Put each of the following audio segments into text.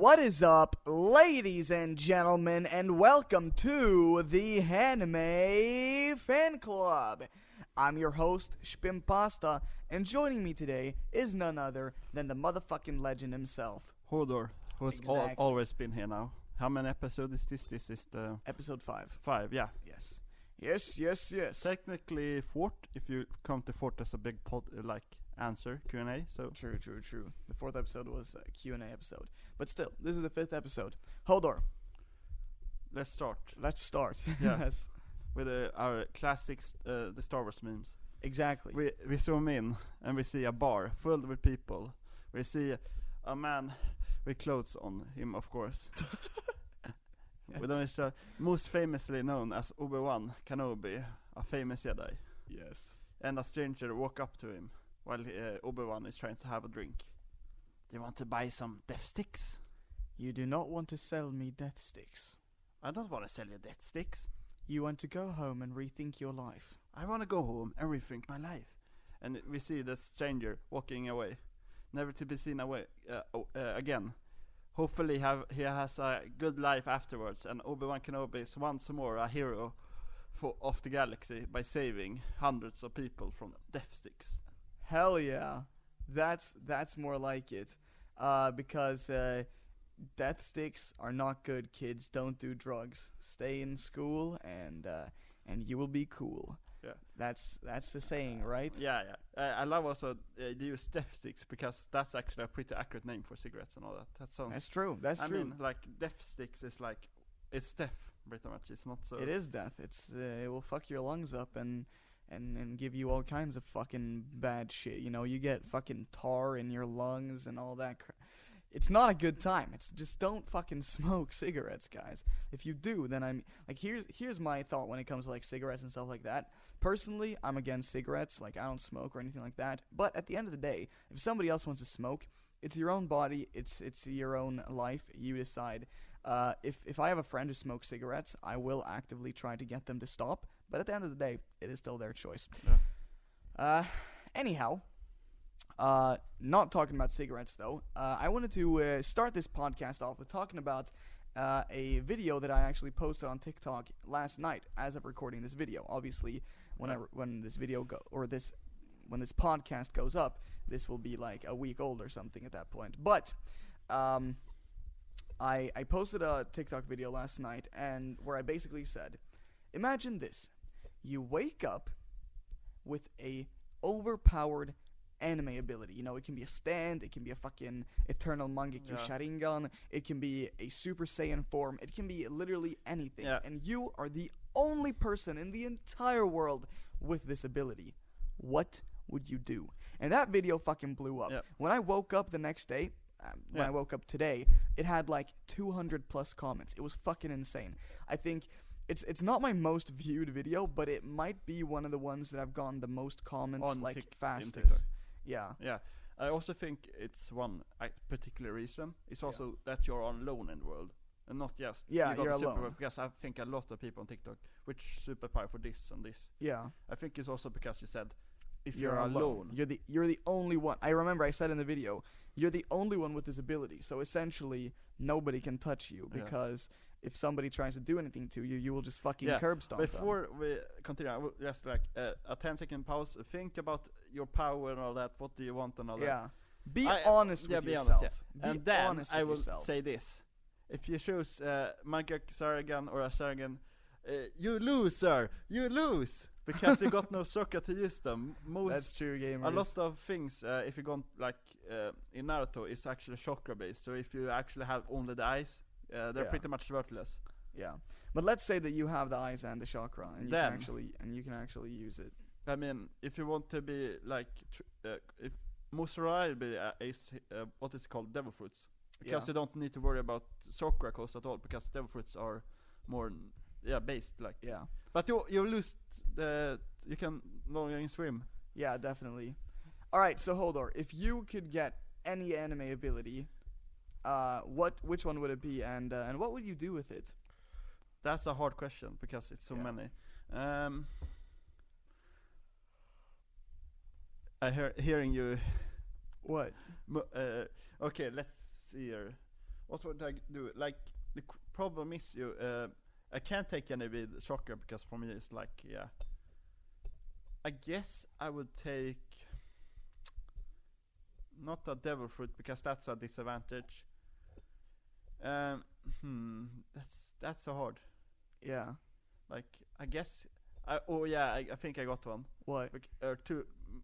What is up, ladies and gentlemen, and welcome to the Hanime Fan Club. I'm your host, Shpimpasta, and joining me today is none other than the motherfucking legend himself. Hodor, who's Exactly. always been here now. How many episodes is this? This is the... Episode 5. 5, yeah. Yes. Technically fourth, if you come to fourth as a big answer, Q&A, so... True. The 4th episode was a Q&A episode. But still, this is the 5th episode. Hodor. Let's start. Yeah. Yes. With our classics, the Star Wars memes. Exactly. We zoom in and we see a bar filled with people. We see a man with clothes on him, of course. Yes. With Mr. most famously known as Obi-Wan Kenobi, a famous Jedi. Yes. And a stranger walk up to him while Obi-Wan is trying to have a drink. Do you want to buy some death sticks? You do not want to sell me death sticks. I don't want to sell you death sticks. You want to go home and rethink your life. I want to go home and rethink my life. And we see the stranger walking away, never to be seen again. Hopefully he has a good life afterwards, and Obi-Wan Kenobi is once more a hero of the galaxy by saving hundreds of people from death sticks. Hell yeah. That's more like it. Because death sticks are not good, kids. Don't do drugs. Stay in school and you will be cool. Yeah. That's the saying, right? Yeah. I love also they use death sticks because that's actually a pretty accurate name for cigarettes and all that. That sounds. That's true. I mean, like death sticks is like it's death pretty much. It's not so. It is death. It will fuck your lungs up and give you all kinds of fucking bad shit. You know, you get fucking tar in your lungs and all that crap. It's not a good time. It's just don't fucking smoke cigarettes, guys. If you do, then I'm like here's my thought when it comes to like cigarettes and stuff like that. Personally, I'm against cigarettes. Like I don't smoke or anything like that. But at the end of the day, if somebody else wants to smoke, it's your own body. It's your own life. You decide. If I have a friend who smokes cigarettes, I will actively try to get them to stop. But at the end of the day, it is still their choice. Yeah. Anyhow. Not talking about cigarettes though. I wanted to start this podcast off with talking about a video that I actually posted on TikTok last night as of recording this video. Obviously, when this podcast goes up, this will be like a week old or something at that point. But I posted a TikTok video last night and where I basically said, imagine this: you wake up with a overpowered anime ability. You know, it can be a stand, it can be a fucking eternal Mangekyo Sharingan, it can be a Super Saiyan form, it can be literally anything. Yeah. And you are the only person in the entire world with this ability. What would you do? And that video fucking blew up. Yeah. When I woke up the next day, I woke up today, it had like 200 plus comments. It was fucking insane. I think it's not my most viewed video, but it might be one of the ones that I've gotten the most comments On fastest. Yeah. I also think it's one particular reason. It's also that you're alone in the world, and not just you're a superpower, alone. because I think a lot of people on TikTok, which superpower for this and this. Yeah. I think it's also because you said if You're alone. You're the only one. I remember I said in the video, you're the only one with this ability. So essentially, nobody can touch you because if somebody tries to do anything to you, you will just fucking curb stomp them. Before we continue, I will just like a 10-second pause. Think about your power and all that. What do you want and all that. Yeah. Be honest with yourself. Honest, Be and then honest with I will yourself. say this: if you choose Manga Saragan or a Saragan, you lose, sir. You lose because you got no soccer to use them. That's true, gamers. A lot of things, if you go like in Naruto, is actually chakra based. So if you actually have only the eyes, they're pretty much worthless. Yeah, but let's say that you have the eyes and the chakra, and you can actually use it. I mean, if you want to be like, if Musarai is what is called devil fruits, because you don't need to worry about chakra cost at all, because devil fruits are more based like. Yeah. But you lose you can no longer swim. Yeah, definitely. All right, so Hodor, if you could get any anime ability, which one would it be, and what would you do with it? That's a hard question because it's so many. Hearing you. What? Okay, let's see here. what would I do? Like the problem is I can't take any with soccer because for me it's like I guess I would take not a devil fruit because that's a disadvantage. That's so hard. Yeah. Like I guess I think I got one. What? Or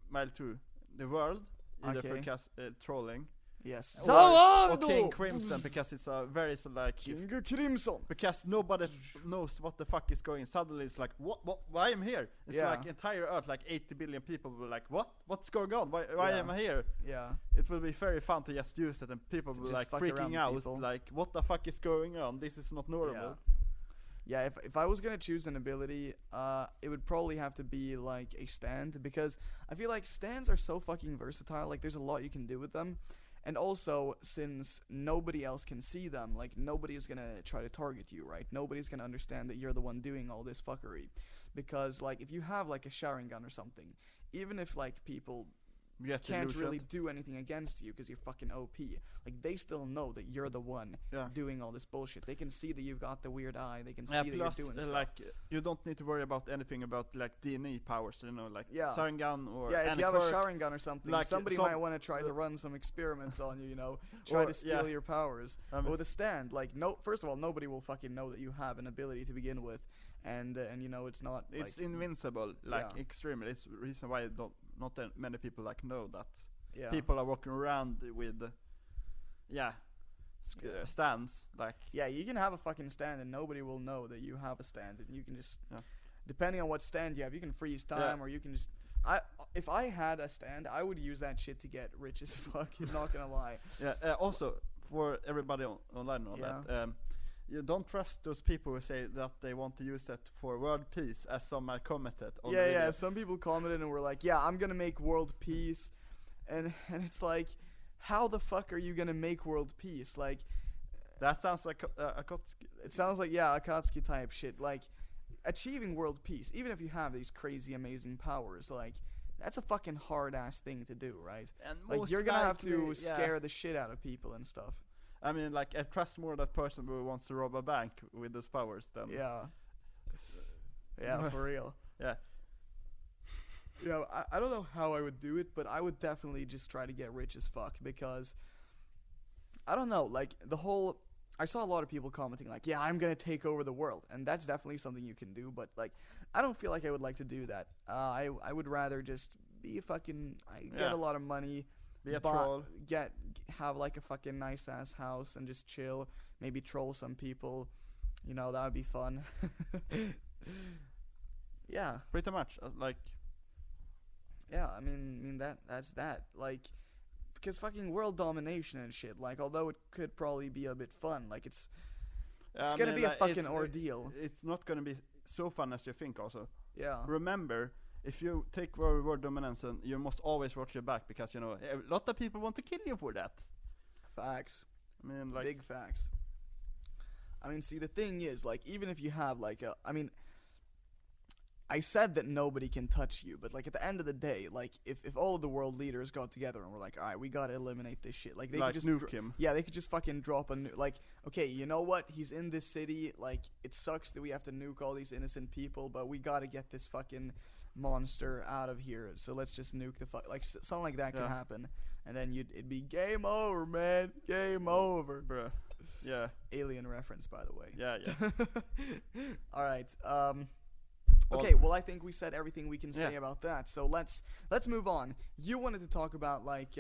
mile 2. The world either Okay. for trolling. Yes. Or King Crimson because it's a very King Crimson. because nobody knows what the fuck is going. Suddenly it's like what why am I here? It's like entire Earth, like 80 billion people were like what's going on? Why am I here? Yeah. It will be very fun to just use it and people will like freaking out people. like what the fuck is going on? This is not normal. Yeah, if I was gonna choose an ability, it would probably have to be like a stand, because I feel like stands are so fucking versatile. Like there's a lot you can do with them, and also since nobody else can see them, like nobody is gonna try to target you, right? Nobody's gonna understand that you're the one doing all this fuckery, because like if you have like a Sharingan or something, even if like people can't really do anything against you because you're fucking OP, like they still know that you're the one doing all this bullshit. They can see that you've got the weird eye. They can see that you're doing stuff. Like you don't need to worry about anything about like DNA powers, you know, like Sharingan or if you have a Sharingan or something, like somebody might want to try to run some experiments on you, you know, try to steal your powers. But with a stand, like first of all, nobody will fucking know that you have an ability to begin with, and you know it's not. It's invincible, like extremely. It's the reason why not that many people like know that. People are walking around with stands, like you can have a fucking stand and nobody will know that you have a stand, and you can just depending on what stand you have, you can freeze time or you can just if I had a stand, I would use that shit to get rich as fuck. I'm not gonna lie. Also for everybody online and all that, you don't trust those people who say that they want to use it for world peace, as some I commented on the video. Some people commented and were like, I'm gonna make world peace, and it's like, how the fuck are you gonna make world peace? Like, that sounds like Akatsuki. It sounds like Akatsuki type shit. Like, achieving world peace, even if you have these crazy amazing powers, like that's a fucking hard ass thing to do, right? And like you're gonna have to scare the shit out of people and stuff. I mean, like, I trust more that person who wants to rob a bank with those powers than... Yeah, for real. Yeah. I don't know how I would do it, but I would definitely just try to get rich as fuck, because... I don't know, like, I saw a lot of people commenting, like, I'm gonna take over the world, and that's definitely something you can do, but, like, I don't feel like I would like to do that. I would rather just be a fucking... get a lot of money... Be a troll. Have like a fucking nice ass house and just chill. Maybe troll some people. You know, that would be fun. Yeah. Pretty much. Like. Yeah, I mean that's that. Like, because fucking world domination and shit. Like, although it could probably be a bit fun, like it's gonna be a fucking ordeal. It's not gonna be so fun as you think. Also. Yeah. Remember. If you take world dominance, and you must always watch your back, because you know a lot of people want to kill you for that. Facts. I mean, like big facts. I mean, see, the thing is, like, even if you have like I said that nobody can touch you, but like at the end of the day, like if all of the world leaders got together and were like, all right, we gotta eliminate this shit, like they could just nuke him. Yeah, they could just fucking drop a nuke. Like, okay, you know what? He's in this city. Like, it sucks that we have to nuke all these innocent people, but we gotta get this fucking monster out of here, so let's just nuke the like something like that could happen, and then it'd be game over, man. Game over, bruh. Yeah. Alien reference, by the way. Yeah. All right. Okay, well, I think we said everything we can say about that, so let's move on. You wanted to talk about like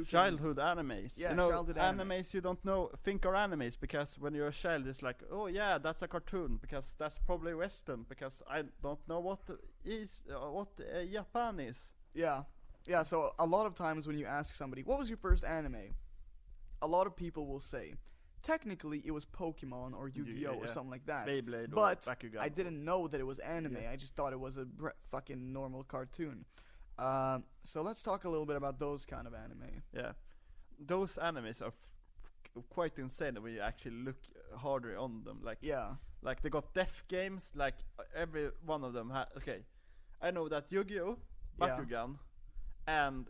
childhood animes. Yeah, you know, childhood animes you don't know think are animes, because when you're a child it's like, oh yeah, that's a cartoon, because that's probably Western, because I don't know what Japan is. Yeah, so a lot of times when you ask somebody, what was your first anime? A lot of people will say, technically it was Pokemon or Yu-Gi-Oh or something like that. Beyblade but or Bakugan. I didn't know that it was anime. I just thought it was a fucking normal cartoon. So let's talk a little bit about those kind of anime. Yeah, those animes are quite insane when you actually look harder on them. Like, like they got death games. Like every one of them. Okay, I know that Yu-Gi-Oh, Bakugan, and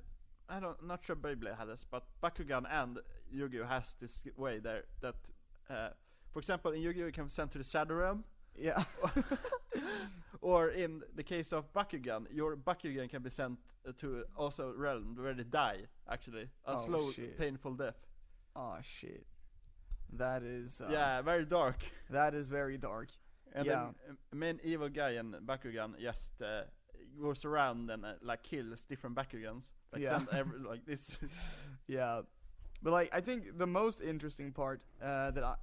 not sure Beyblade had this, but Bakugan and Yu-Gi-Oh has this way there that, for example, in Yu-Gi-Oh you can be sent to the Shadow Realm. Yeah. Or in the case of Bakugan, your Bakugan can be sent to also realm where they die, actually. A slow, painful death. Oh shit. That is... yeah, very dark. That is very dark. And then main evil guy in Bakugan just goes around and like kills different Bakugans. Like send like this. Yeah. But like, I think the most interesting part that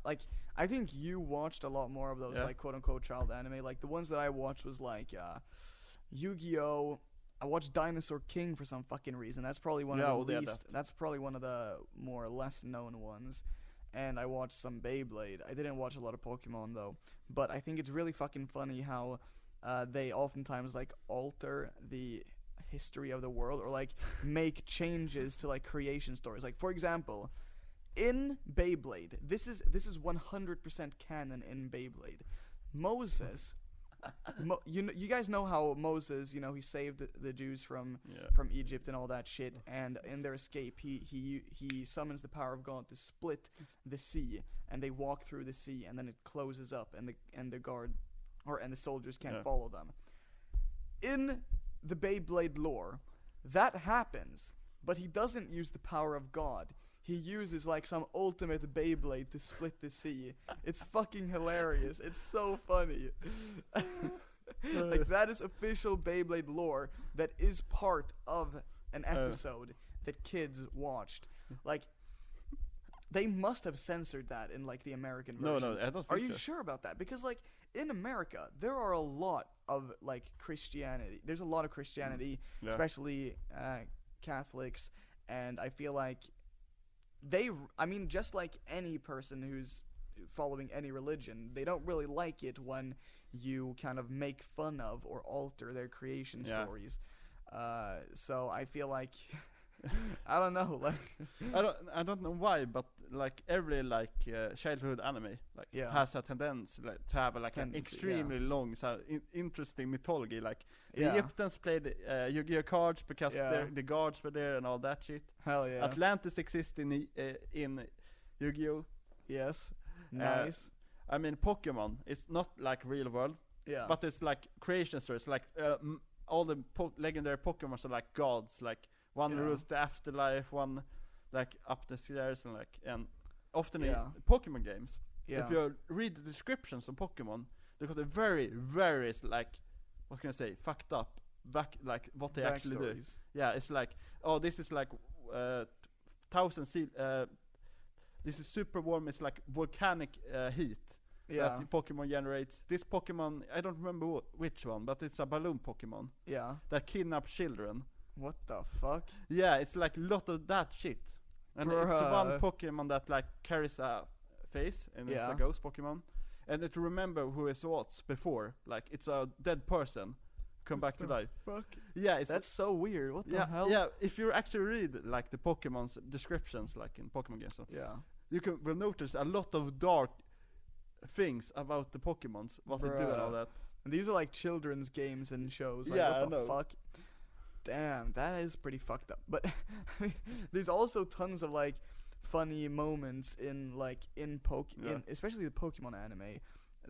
I think you watched a lot more of those like quote unquote child anime. Like the ones that I watched was like Yu-Gi-Oh. I watched Dinosaur King for some fucking reason. That's probably one of the least. That's probably one of the more less known ones. And I watched some Beyblade. I didn't watch a lot of Pokemon though. But I think it's really fucking funny how they oftentimes like alter the history of the world or like make changes to like creation stories. Like for example, in Beyblade, this is 100% canon in Beyblade. Moses, you guys know how Moses, he saved the Jews from Egypt and all that shit, and in their escape he summons the power of God to split the sea, and they walk through the sea, and then it closes up, and the soldiers can't follow them. In the Beyblade lore, that happens, but he doesn't use the power of God. He uses like some ultimate Beyblade to split the sea. It's fucking hilarious. It's so funny. Like that is official Beyblade lore that is part of an episode that kids watched. Like they must have censored that in like the American version. No, I don't think Are you sure about that? Because like in America, there are a lot of like Christianity. There's a lot of Christianity, especially Catholics, and I feel like just like any person who's following any religion, they don't really like it when you kind of make fun of or alter their creation stories. So I feel like I don't know, like I don't know why, but like every like childhood anime like has a tendency like to have like an extremely long, interesting mythology. Like the Egyptians played Yu-Gi-Oh cards because the gods were there and all that shit. Hell yeah. Atlantis exists in Yu-Gi-Oh. Yes. Nice. I mean Pokemon. It's not like real world. Yeah. But it's like creation stories. Like all the legendary Pokemon are like gods. Like one rules the afterlife, one like up the stairs, and often in Pokemon games, if you read the descriptions of Pokemon, they got a very, very like, what can I say, fucked up back, like what they actually do. Yeah, it's like, oh, this is like this is super warm. It's like volcanic heat that the Pokemon generates. This Pokemon, I don't remember which one, but it's a balloon Pokemon. Yeah. That kidnaps children. What the fuck? Yeah, it's like a lot of that shit. And it's one Pokemon that like carries a face, and it's a ghost Pokemon. And it remember who it was before. Like it's a dead person come back to life. Fuck? Yeah, that's so weird. What the hell? Yeah, if you actually read like the Pokemon's descriptions, like in Pokemon games, you will notice a lot of dark things about the Pokemons, what they do and all that. And these are like children's games and shows. Like, what the fuck? Damn, that is pretty fucked up. But I mean, there's also tons of like funny moments in especially the Pokemon anime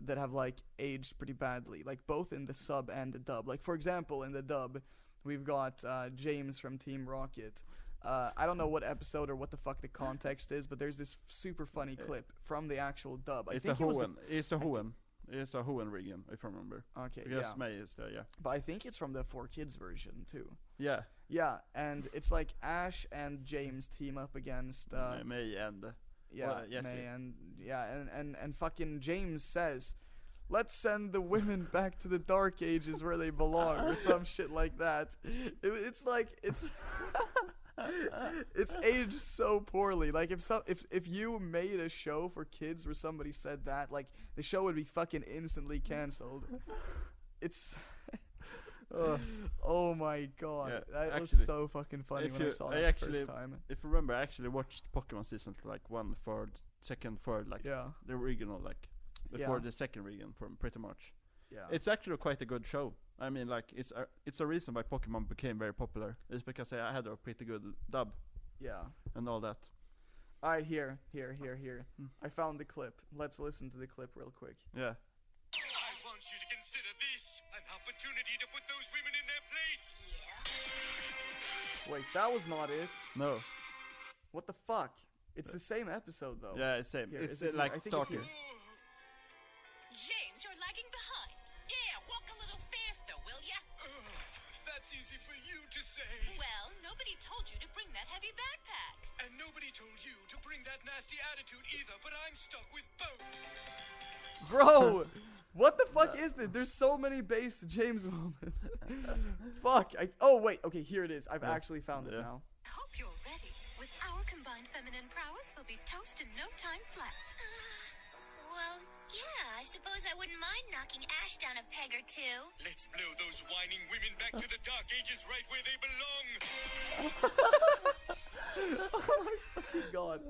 that have like aged pretty badly, like both in the sub and the dub. Like for example, in the dub, we've got James from Team Rocket. I don't know what episode or what the fuck the context is, but there's this super funny clip from the actual dub. It's a Hoenn region, if I remember. Okay, yes, May is there, But I think it's from the 4Kids version too. Yeah. Yeah, and it's like Ash and James team up against May and May and fucking James says, "Let's send the women back to the Dark Ages where they belong," or some shit like that. It's it's aged so poorly. Like if you made a show for kids where somebody said that, like the show would be fucking instantly canceled. It's oh my god, that was so fucking funny when I saw it the first time. If you remember, I actually watched Pokemon seasons like 1, 3rd, 2nd, 3rd, like the original, like before the second region, from pretty much. Yeah, it's actually quite a good show. I mean, like it's a reason why Pokemon became very popular. It's because I had a pretty good dub. Yeah, and all that. Alright, here. I found the clip. Let's listen to the clip real quick. Yeah. I want you to consider this an opportunity to put those women in their place. Wait, that was not it. No. What the fuck? It's the same episode though. Yeah, it's same. Here, It's is it like here? I think it's Stalker. here. James, you're lagging behind. Yeah, walk a little faster, will ya? That's easy for you to say. Well, nobody told you to bring that heavy backpack. And nobody told you to bring that nasty attitude either, but I'm stuck with both. Bro, what the fuck is this? There's so many base James moments. Fuck. Oh wait. Okay, here it is. I've actually found it now. Hope you're ready. With our combined feminine prowess, they'll be toast in no time flat. Well, yeah, I suppose I wouldn't mind knocking Ash down a peg or two. Let's blow those whining women back to the Dark Ages right where they belong. Oh my fucking god.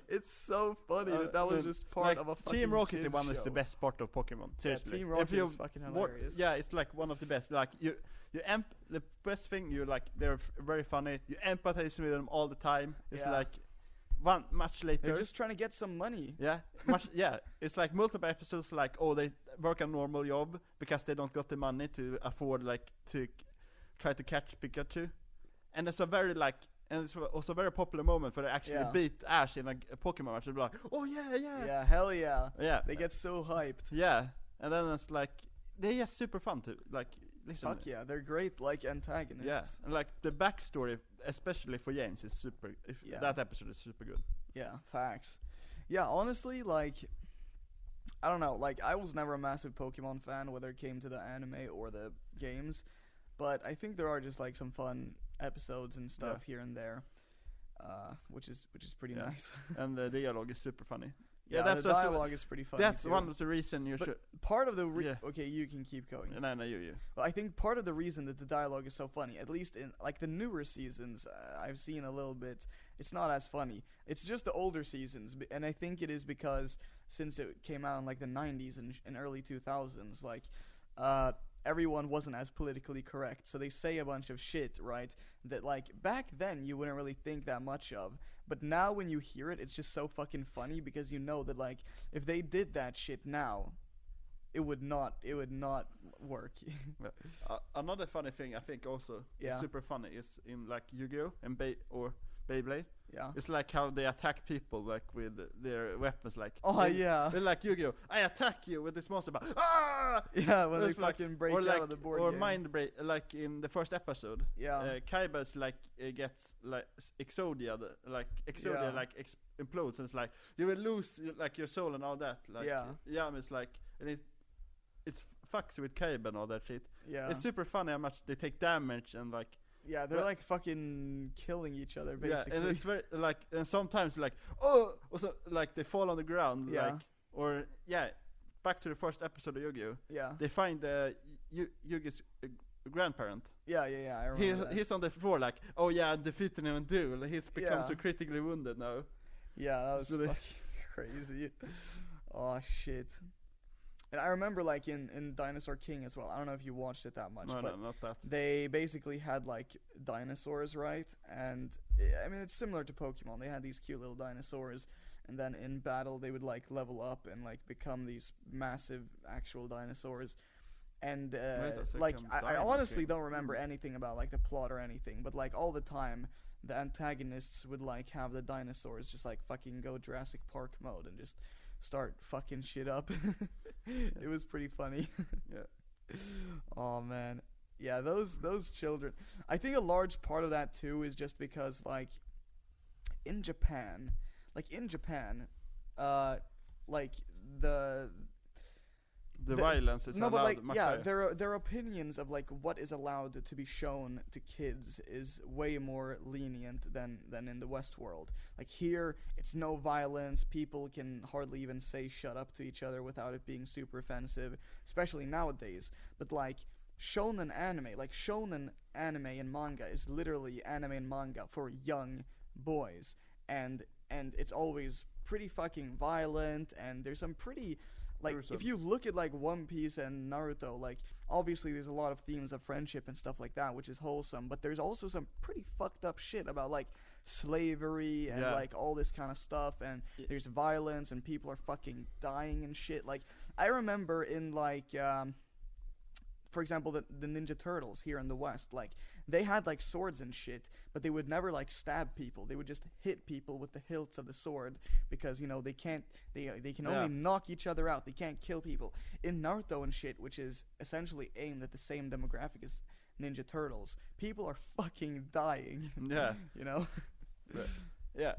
It's so funny that was just part of a fucking Team Rocket kids one is show. the best part of Pokemon. Seriously. Team Rocket If you is fucking wa- hilarious. Yeah, it's like one of the best. Like the best thing you like. They're very funny. You empathize with them all the time. It's Yeah. like much later. They're just trying to get some money. Yeah, it's like multiple episodes. Like, they work a normal job because they don't got the money to afford to try to catch Pikachu, and it's a very and it's also a very popular moment where they actually beat Ash in a Pokemon match. They're like, oh yeah. Yeah, hell yeah. Yeah. They get so hyped. Yeah, and then it's like they're just super fun to listen. Fuck yeah, they're great antagonists. Yeah, and like the backstory, especially for James, is super. That episode is super good. Yeah, facts. Yeah, honestly, I don't know. I was never a massive Pokemon fan, whether it came to the anime or the games, but I think there are just some fun episodes and stuff here and there, which is pretty nice. And the dialogue is super funny. Yeah, that's the dialogue is pretty funny. That's too. one of the reason you But should. part of the okay, you can keep going. No, you. Well, I think part of the reason that the dialogue is so funny, at least in the newer seasons, I've seen a little bit. It's not as funny. It's just the older seasons, and I think it is because since it came out in the 90s and early 2000s, everyone wasn't as politically correct, so they say a bunch of shit, right? That back then you wouldn't really think that much of, but now when you hear it, it's just so fucking funny because you know that if they did that shit now, it would not work. Another funny thing I think also is super funny is in Yu-Gi-Oh! And Beyblade. Yeah. It's how they attack people with their weapons yeah. They're like Yu-Gi-Oh! I attack you with this monster, but ah! Yeah, when they fucking break out of the board or game. mind break, in the first episode. Yeah. Kaiba's gets Exodia, implodes, and it's you will lose your soul and all that. It's and it's fucks with Kaiba and all that shit. Yeah. It's super funny how much they take damage and yeah, they're fucking killing each other basically. Yeah, and it's very and sometimes also they fall on the ground back to the first episode of Yu-Gi-Oh! Yeah. They find Yugi's grandparent. Yeah, I remember that. He's on the floor I defeated him in duel. He's become so critically wounded now. Yeah, that was fucking crazy. Oh shit. And I remember in Dinosaur King as well. I don't know if you watched it that much. No, but not that. They basically had dinosaurs, right? And I mean it's similar to Pokemon. They had these cute little dinosaurs, and then in battle they would level up and become these massive actual dinosaurs. And I honestly don't remember anything about the plot or anything, but all the time the antagonists would have the dinosaurs just fucking go Jurassic Park mode and just start fucking shit up. It was pretty funny. Yeah. Oh man. Yeah, those children. I think a large part of that too is just because in Japan, the violence is allowed much higher. their opinions of what is allowed to be shown to kids is way more lenient than in the West world. Here it's no violence, people can hardly even say shut up to each other without it being super offensive, especially nowadays. But shonen anime and manga is literally anime and manga for young boys, and it's always pretty fucking violent, and there's some pretty if you look at One Piece and Naruto, obviously there's a lot of themes of friendship and stuff like that, which is wholesome, but there's also some pretty fucked up shit about slavery and Yeah. like all this kind of stuff, and Yeah. there's violence and people are fucking dying and shit. Like I remember in like for example the Ninja Turtles here in the West, like they had like swords and shit, but they would never like stab people. They would just hit people with the hilts of the sword because they can only knock each other out. They can't kill people. In Naruto and shit, which is essentially aimed at the same demographic as Ninja Turtles, people are fucking dying. Yeah. But, Yeah.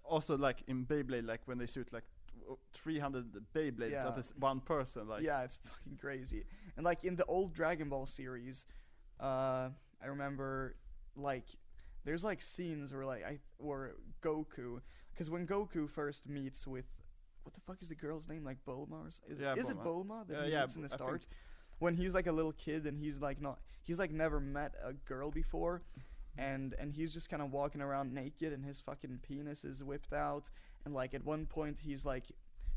Also, like in Beyblade, like when they shoot like 300 Beyblades Yeah. at this one person, like yeah, it's fucking crazy. And like in the old Dragon Ball series, I remember like there's like scenes where Goku, because when Goku first meets with what the fuck is the girl's name, like Bulma is it Bulma. Bulma that he Yeah, meets in the I start, think- when he's like a little kid and he's like never met a girl before, and he's just kind of walking around naked and his fucking penis is whipped out, and like at one point he's like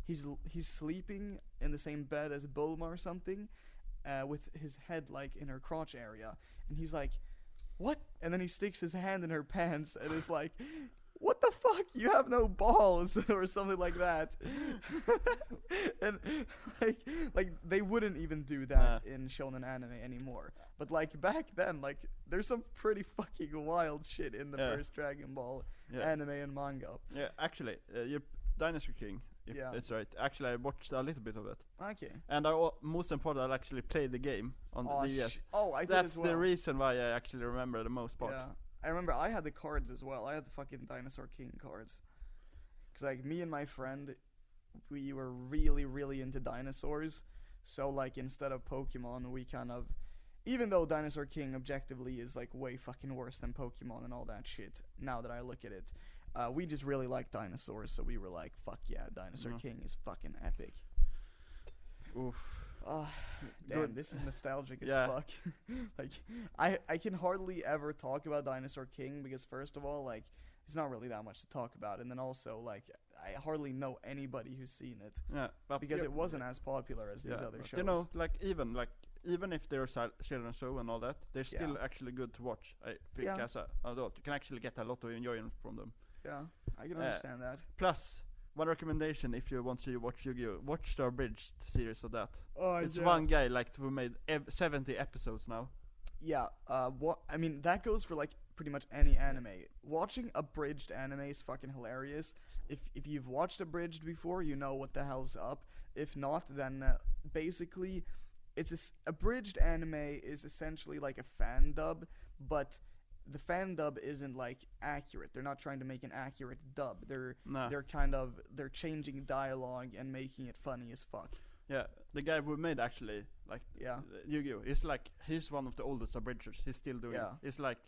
he's sleeping in the same bed as Bulma or something, with his head like in her crotch area, and he's like, what? And then he sticks his hand in her pants and is like, what the fuck? You have no balls or something like that. And like they wouldn't even do that in shonen anime anymore. But like back then, like there's some pretty fucking wild shit in the first Dragon Ball anime and manga. Yeah, actually, Dinosaur King. If it's right. Actually, I watched a little bit of it. Okay. And most important, I actually played the game on the DS. I did That's as well. the reason why I actually remember the most part. Yeah. I remember I had the cards as well. I had the fucking Dinosaur King cards. Because, like, me and my friend, we were really, really into dinosaurs. So, like, instead of Pokemon, we kind of... Even though Dinosaur King objectively is, like, way fucking worse than Pokemon and all that shit, now that I look at it, we just really like dinosaurs. So we were like, fuck yeah, Dinosaur King is fucking epic. Oof. Oh, damn, Good. this is nostalgic as Yeah. fuck. Like, I can hardly ever talk about Dinosaur King because first of all, like, it's not really that much to talk about, and then also, like, I hardly know anybody who's seen it Yeah, but because it wasn't as popular as these other but shows. even if they're children's show and all that, they're still actually good to watch. I think Yeah. as an adult, you can actually get a lot of enjoyment from them. Yeah, I can understand that. Plus, one recommendation if you want to watch Yu-Gi-Oh, watch the Abridged series of that. Oh, It's one guy like who made 70 episodes now. Yeah, I mean, that goes for, like, pretty much any anime. Watching Abridged anime is fucking hilarious. If you've watched Abridged before, you know what the hell's up. If not, then basically, Abridged anime is essentially like a fan dub, but the fan dub isn't, like, accurate. They're not trying to make an accurate dub. They're changing dialogue and making it funny as fuck. Yeah, the guy who made actually like Yu-Gi-Oh, he's one of the oldest abridgers. He's still doing it. It's like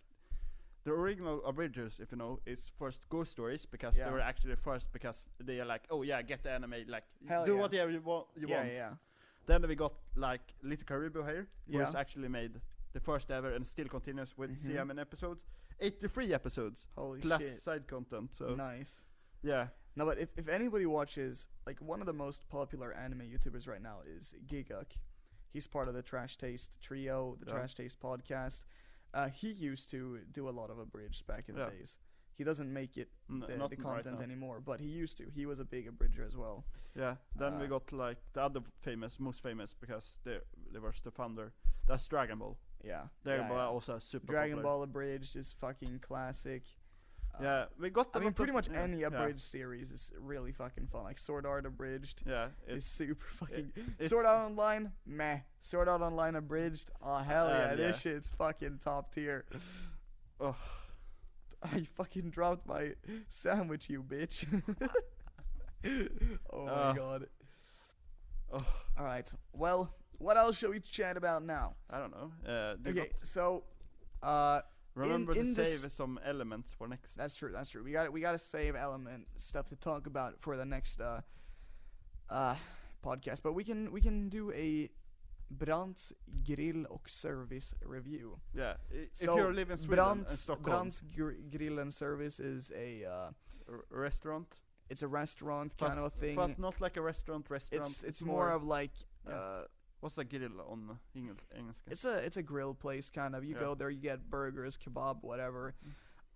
the original abridgers, if you know, is first Ghost Stories because they were actually first because they are like, oh yeah, get the anime, like do whatever you want. Yeah. Then we got like Little Caribou here, who Yeah. has actually made the first ever and still continues with see how many episodes, 83 episodes Holy plus shit. side content. So Nice. yeah. No, but if anybody watches, like, one of the most popular anime YouTubers right now is Giguk. He's part of the Trash Taste trio, the Trash Taste podcast. He used to do a lot of Abridged back in the days. He doesn't make it Not the right content now. anymore, but he used to. He was a big Abridger as well. Yeah, then we got like the other most famous because they was the founder. That's Dragon Ball. Yeah. Dragon Ball yeah. also super Dragon popular. Ball Abridged is fucking classic. Yeah, we got. I mean, pretty much yeah, any Abridged series is really fucking fun. Like Sword Art Abridged Yeah, is super fucking. it's- Sword Art Online, meh. Sword Art Online Abridged, oh hell yeah, this yeah. shit's fucking top tier. Oh. I fucking dropped my sandwich, you bitch. Oh my god. Oh. Alright, well, what else shall we chat about now? I don't know. Okay, so, remember in to this- save some elements for next. That's true. We got to save element stuff to talk about for the next podcast. But we can do a Brandts grill och service review. Yeah, if So you're living in Sweden and Stockholm, Brandts grill and service is a restaurant, it's a restaurant kind of a thing. but not like a restaurant. It's more of like what's a grill on engelska? it's a grill place kind of. You Yeah. go there, you get burgers, kebab, whatever.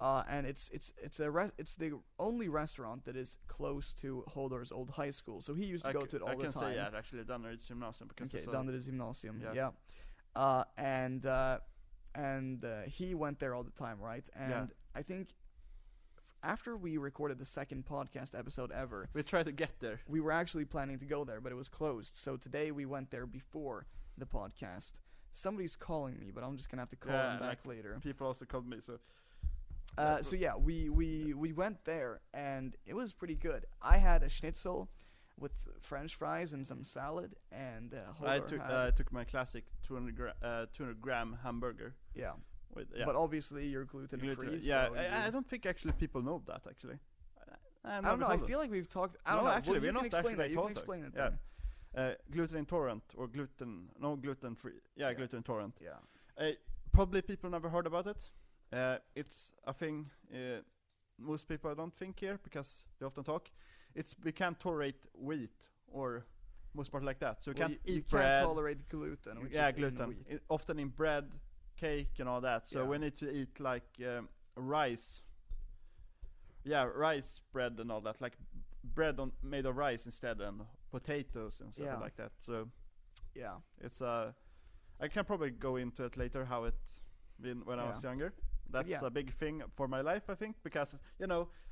And it's the only restaurant that is close to Hodor's old high school. So he used to go to it all the time. I can say yeah, actually Danderyds Gymnasium because okay, Danderyds Gymnasium. Yeah. And he went there all the time, right? And I think after we recorded the second podcast episode ever, we tried to get there. We were actually planning to go there, but it was closed. So today we went there before the podcast. Somebody's calling me, but I'm just gonna have to call them back later. People also called me, so. So yeah, we went there and it was pretty good. I had a schnitzel with French fries and some salad, and I took my classic 200 gram hamburger. Yeah. But obviously you're gluten free. Yeah, so I don't think actually people know that actually. I don't know. I feel like we've talked. I don't know. Actually, we're not explain actually. You can explain it then. Gluten intolerant or gluten free. Yeah, gluten intolerant. Yeah. Probably people never heard about it. It's a thing most people don't think here because they often talk. We can't tolerate wheat or most part like that. So you can't tolerate gluten. Which is gluten. Often in bread, cake, and all that. So we need to eat like rice. Yeah, rice bread and all that, like bread made of rice instead, and potatoes and stuff like that. So it's I can probably go into it later how it's been when I was younger. That's a big thing for my life, I think, because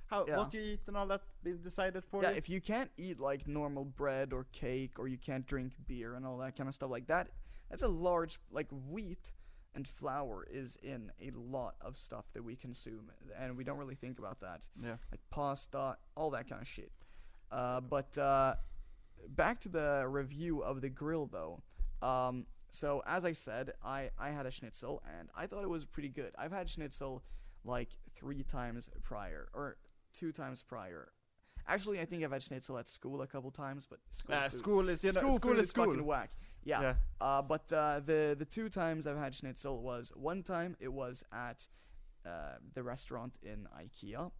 what you eat and all that been decided for you. Yeah, if you can't eat like normal bread or cake, or you can't drink beer and all that kind of stuff like that, that's a large, like, wheat and flour is in a lot of stuff that we consume, and we don't really think about that. Yeah. Like pasta, all that kind of shit. But back to the review of the grill though. So as I said, I had a schnitzel and I thought it was pretty good. I've had schnitzel like 3 times prior, or 2 times prior. Actually, I think I've had schnitzel at school a couple times, but school is fucking whack. Yeah. But the 2 times I've had schnitzel was, one time it was at the restaurant in IKEA.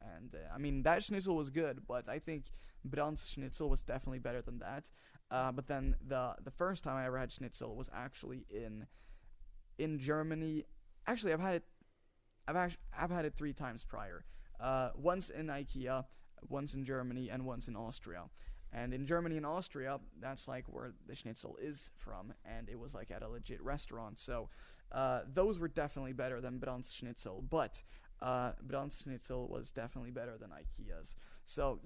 And I mean, that schnitzel was good, but I think Brandt's schnitzel was definitely better than that. But then the first time I ever had schnitzel was actually in Germany. Actually, I've had it 3 times prior. Once in IKEA, once in Germany, and once in Austria. And in Germany and Austria, that's like where the schnitzel is from, and it was like at a legit restaurant. So those were definitely better than Brandt's schnitzel, but Brandt's schnitzel was definitely better than IKEA's. So,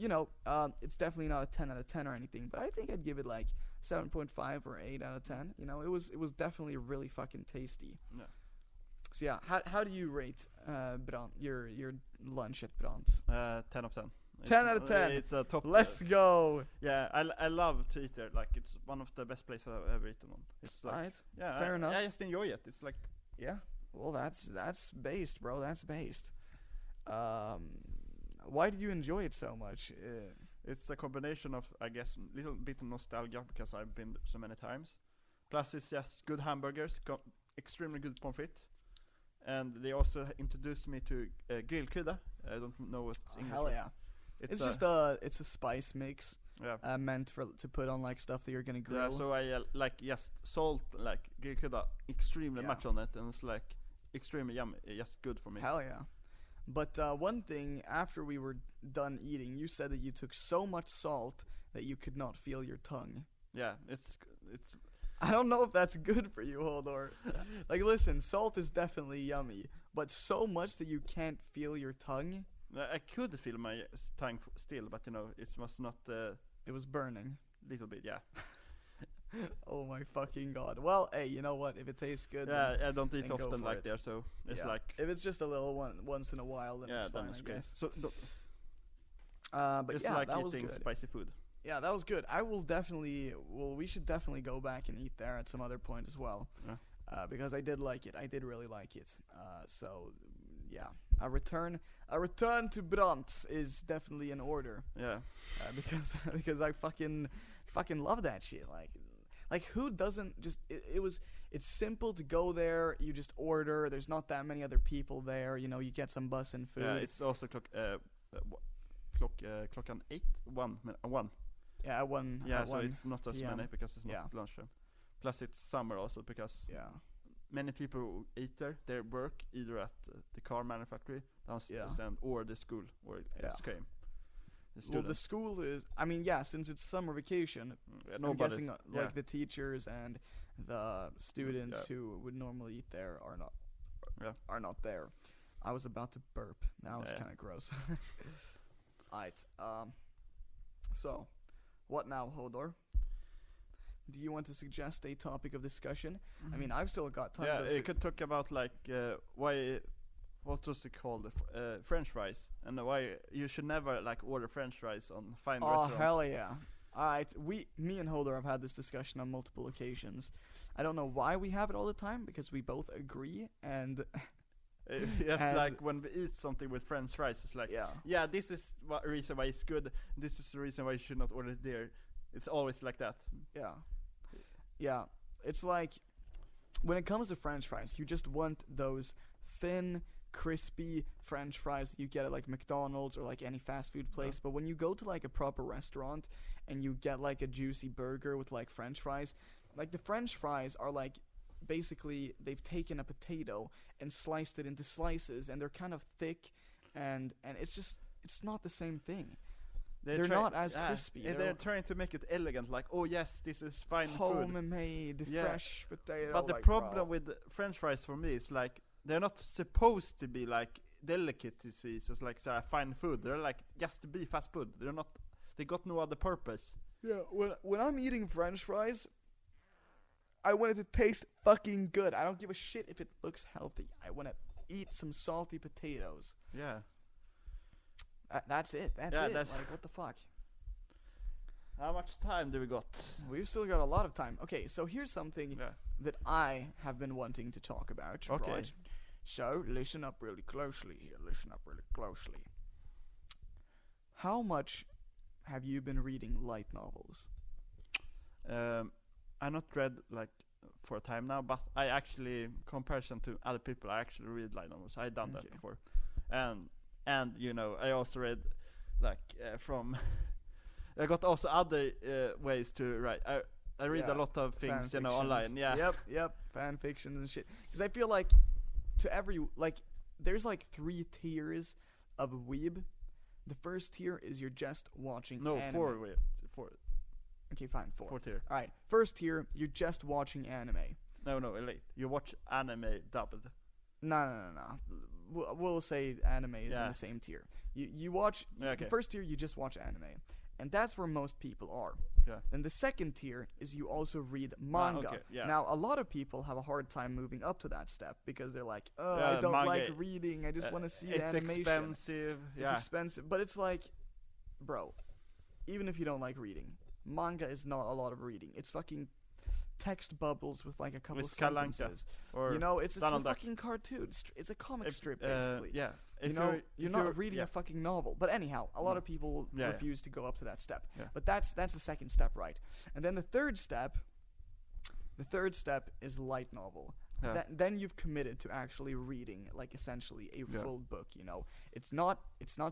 it's definitely not a 10 out of 10 or anything, but I think I'd give it like 7.5 or 8 out of 10. It was definitely really fucking tasty. Yeah. So yeah, how do you rate Brandt, your lunch at Brandt's? 10 of 10. 10 out of 10. It's a top. Let's go. Yeah, I love to eat there. Like, it's one of the best places I've ever eaten on. It's like, right. Fair enough. I just enjoy it. It's like, yeah. Well, that's based, bro. That's based. Why did you enjoy it so much? It's a combination of, I guess, a little bit of nostalgia because I've been so many times. Plus, it's just good hamburgers, extremely good pommes frites. And they also introduced me to grillkrydda. I don't know what's English. Hell yeah! It's a spice mix. Yeah. Meant to put on like stuff that you're gonna grill. Yeah. So I like just salt like grillkrydda extremely much on it, and it's like extremely yummy. Just good for me. Hell yeah! But one thing, after we were done eating, you said that you took so much salt that you could not feel your tongue. Yeah, it's. I don't know if that's good for you, Hodor. Like, listen, salt is definitely yummy, but so much that you can't feel your tongue. I could feel my tongue still, but it was not. It was burning. Little bit, yeah. Oh my fucking god. Well, hey, you know what? If it tastes good, I don't eat often like there, so it's like. If it's just a little one once in a while, then it's fine, I guess. So, but it's yeah, like that eating was good. Spicy food. Yeah, that was good. We should definitely go back and eat there at some other point as well. Yeah. Because I did like it. I did really like it. So, yeah. A return to Brandt's is definitely in order. Yeah. Because I fucking love that shit. Like who doesn't just, it's simple to go there, you just order, there's not that many other people there, you get some bus and food. Yeah, it's also klockan 1. Yeah, at 1. Yeah, at so 1 it's not as many because it's not lunchtime. Plus it's summer also because many people who eat there, they work either at the car manufacturing downstairs or the school where it's came. Well, the school is, I mean, since it's summer vacation, I'm guessing like the teachers and the students who would normally eat there are not there. I was about to burp. That was kind of gross. Alright. So, what now, Hodor? Do you want to suggest a topic of discussion? I mean, I've still got tons of... Yeah, you could talk about, like, what was it called? French fries. And why you should never, like, order French fries on fine restaurants. Oh, hell yeah. Alright, me and Hodor have had this discussion on multiple occasions. I don't know why we have it all the time, because we both agree, and... like when we eat something with French fries, it's like, this is the reason why it's good, this is the reason why you should not order it there. It's always like that. Yeah, it's like, when it comes to French fries, you just want those thin, crispy French fries that you get at like McDonald's or like any fast food place. But when you go to like a proper restaurant and you get like a juicy burger with like French fries, like the French fries are like, basically they've taken a potato and sliced it into slices, and they're kind of thick, and it's not the same thing. They're not as crispy. They're trying to make it elegant, like, oh yes, this is fine food. Homemade, fresh potato. But the problem with French fries for me is like, they're not supposed to be like delicacies, or like fine food. They're like just to be fast food. They got no other purpose. Yeah, when I'm eating French fries, I want it to taste fucking good. I don't give a shit if it looks healthy. I want to eat some salty potatoes. Yeah. That's it. That's it. Like, what the fuck? How much time do we got? We've still got a lot of time. Okay, so here's something that I have been wanting to talk about. Okay. Right? So, listen up really closely here. Listen up really closely. How much have you been reading light novels? I not read like for a time now, but I actually, comparison to other people, I actually read light novels. I done that before, and you know, I also read like from. I got also other ways to write. I read a lot of things, you know, online. Yeah. Yep. Fan fictions and shit. Because I feel like there's like 3 tiers of weeb. The first tier is you're just watching. No, anime. 4. Okay, fine, 4. 4 tier. All right, first tier, you're just watching anime. No, wait. You watch anime dubbed. No. We'll say anime is in the same tier. You watch the first tier. You just watch anime, and that's where most people are. Yeah. Then the second tier is you also read manga. Now a lot of people have a hard time moving up to that step because they're like, I don't like reading. I just want to see the animation. It's expensive. It's expensive, but it's like, bro, even if you don't like reading, manga is not a lot of reading. It's fucking text bubbles with like a couple sentences. Or you know, it's a Duck. fucking cartoon. It's a comic strip basically. Yeah. You're not reading a fucking novel. But anyhow, a lot of people refuse to go up to that step. Yeah. But that's the second step, right? And then the third step is light novel. Yeah. Then you've committed to actually reading, like, essentially a full book. You know, it's not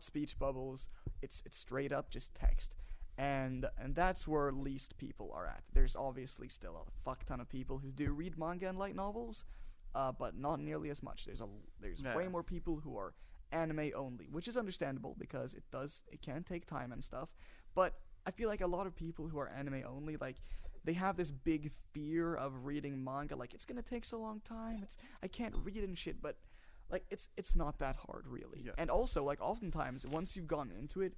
speech bubbles. It's straight up just text. And that's where least people are at. There's obviously still a fuck ton of people who do read manga and light novels, but not nearly as much. There's way more people who are anime only, which is understandable because it can take time and stuff. But I feel like a lot of people who are anime only, like, they have this big fear of reading manga. Like, it's gonna take so long time. I can't read and shit. But like, it's not that hard really. Yeah. And also, like, oftentimes once you've gone into it,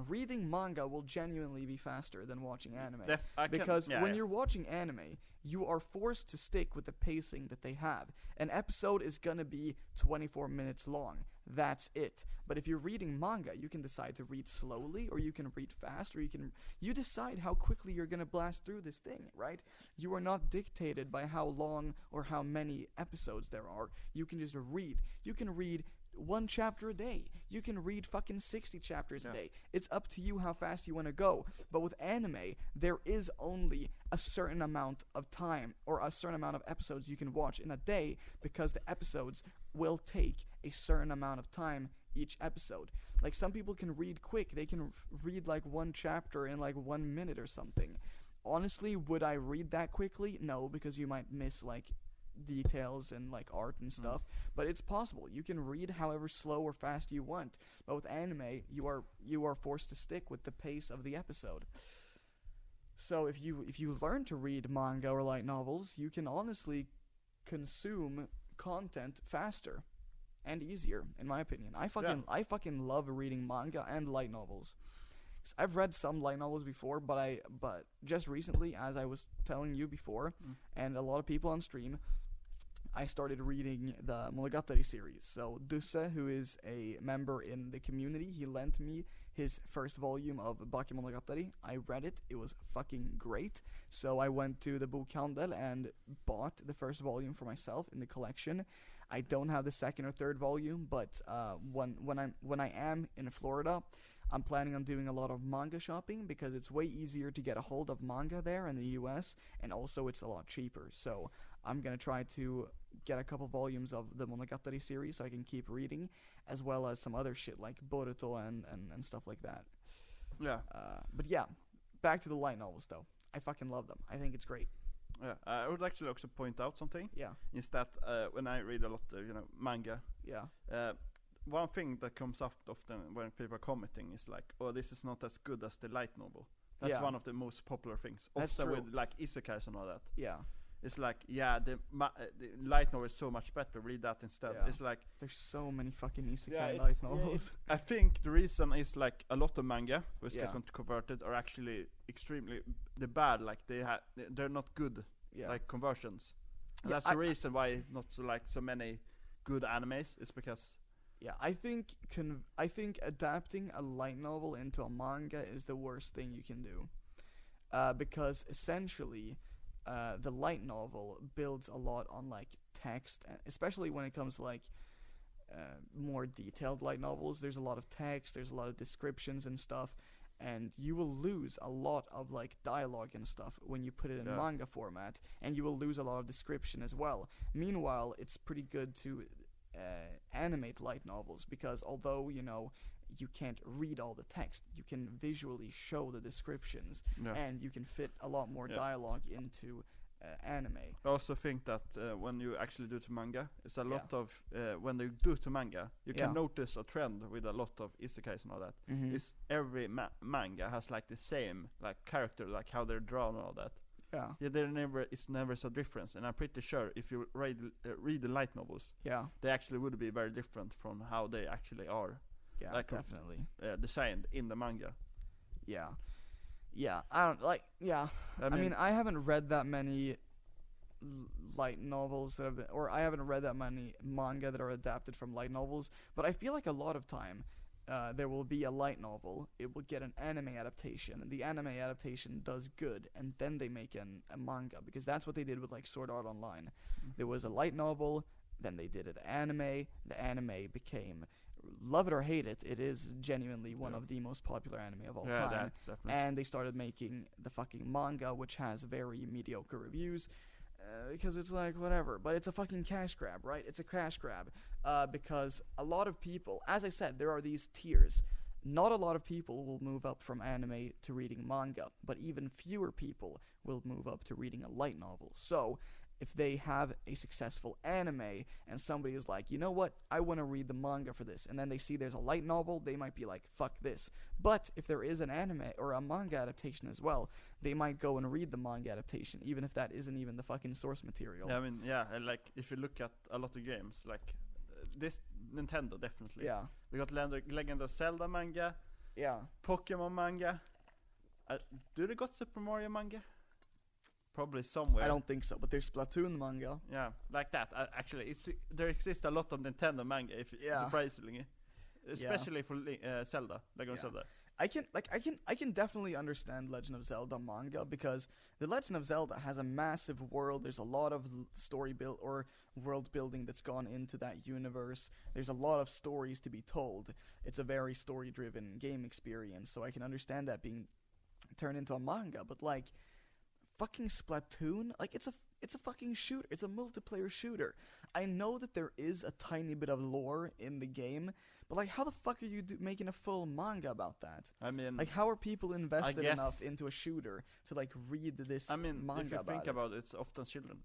reading manga will genuinely be faster than watching anime. Because when you're watching anime, you are forced to stick with the pacing that they have. An episode is gonna be 24 minutes long. That's it. But if you're reading manga, you can decide to read slowly, or you can read fast, or you decide how quickly you're gonna blast through this thing, right? You are not dictated by how long or how many episodes there are. You can just read. You can read 1 chapter a day. You can read fucking 60 chapters a day. It's up to you how fast you want to go. But with anime, there is only a certain amount of time or a certain amount of episodes you can watch in a day, because the episodes will take a certain amount of time each episode. Like, some people can read quick. They can read like 1 chapter in like 1 minute or something. Honestly, would I read that quickly? No, because you might miss like details and like art and stuff, but it's possible. You can read however slow or fast you want, but with anime, you are forced to stick with the pace of the episode. So if you learn to read manga or light novels, you can honestly consume content faster and easier, in my opinion. I fucking love reading manga and light novels. I've read some light novels before, but just recently, as I was telling you before, and a lot of people on stream, I started reading the Monogatari series. So Dusse, who is a member in the community, he lent me his first volume of Bakemonogatari. I read it. It was fucking great. So I went to the Bokhandel and bought the first volume for myself in the collection. I don't have the second or third volume, but when I am in Florida, I'm planning on doing a lot of manga shopping because it's way easier to get a hold of manga there in the US, and also it's a lot cheaper. So I'm going to try to get a couple volumes of the Monogatari series so I can keep reading, as well as some other shit like Boruto and stuff like that. Yeah. But yeah, back to the light novels though. I fucking love them. I think it's great. Yeah, I would actually also point out something. Yeah. Is that when I read a lot of manga, one thing that comes up often when people are commenting is like, oh, this is not as good as the light novel. That's one of the most popular things. That's often true. With like isekais and all that. Yeah. It's like, the light novel is so much better. Read that instead. Yeah. It's like there's so many fucking isekai light novels. I think the reason is like a lot of manga which get converted are actually extremely bad. Like they're not good. Yeah. Like conversions. And Yeah, that's the reason why not so many good animes is because. Yeah, I think adapting a light novel into a manga is the worst thing you can do, because essentially, the light novel builds a lot on like text, especially when it comes to like more detailed light novels. There's a lot of text, there's a lot of descriptions and stuff, and you will lose a lot of like dialogue and stuff when you put it in manga format, and you will lose a lot of description as well. Meanwhile, it's pretty good to animate light novels, because although you can't read all the text, you can visually show the descriptions, and you can fit a lot more dialogue into anime. I also think that when you actually do to manga, it's a lot of when they do to manga, you can notice a trend with a lot of isekais and all that. Is every manga has like the same like character, like how they're drawn and all that. It's never so difference, and I'm pretty sure if you read the light novels, they actually would be very different from how they actually are. Yeah, like definitely. Designed in the manga. Yeah. I don't like. Yeah. I mean, I haven't read that many light novels that have been, or I haven't read that many manga that are adapted from light novels. But I feel like a lot of time, there will be a light novel, it will get an anime adaptation, and the anime adaptation does good, and then they make a manga, because that's what they did with like Sword Art Online. There was a light novel, then they did an anime, the anime became, love it or hate it, it is genuinely one of the most popular anime of all time, and they started making the fucking manga, which has very mediocre reviews, because it's like whatever, but it's a fucking cash grab, right? It's a cash grab, because a lot of people, as I said, there are these tiers. Not a lot of people will move up from anime to reading manga, but even fewer people will move up to reading a light novel. So if they have a successful anime and somebody is like, you know what, I want to read the manga for this, and then they see there's a light novel, they might be like, fuck this. But if there is an anime or a manga adaptation as well, they might go and read the manga adaptation, even if that isn't even the fucking source material. Yeah, I mean, and like if you look at a lot of games, like this Nintendo definitely. Yeah. We got Legend of Zelda manga. Yeah. Pokemon manga. Do they got Super Mario manga? Probably somewhere. I don't think so, but there's Splatoon manga. Yeah, like that. Actually, there exists a lot of Nintendo manga, surprisingly, especially for Zelda, Legend of Zelda. I can definitely understand Legend of Zelda manga, because the Legend of Zelda has a massive world. There's a lot of story build or world building that's gone into that universe. There's a lot of stories to be told. It's a very story driven game experience, so I can understand that being turned into a manga. But like, fucking Splatoon, like it's a fucking shooter. It's a multiplayer shooter. I know that there is a tiny bit of lore in the game, but like, how the fuck are you making a full manga about that? I mean, like, how are people invested enough into a shooter to like read this manga about it? If you think about it, it's often children,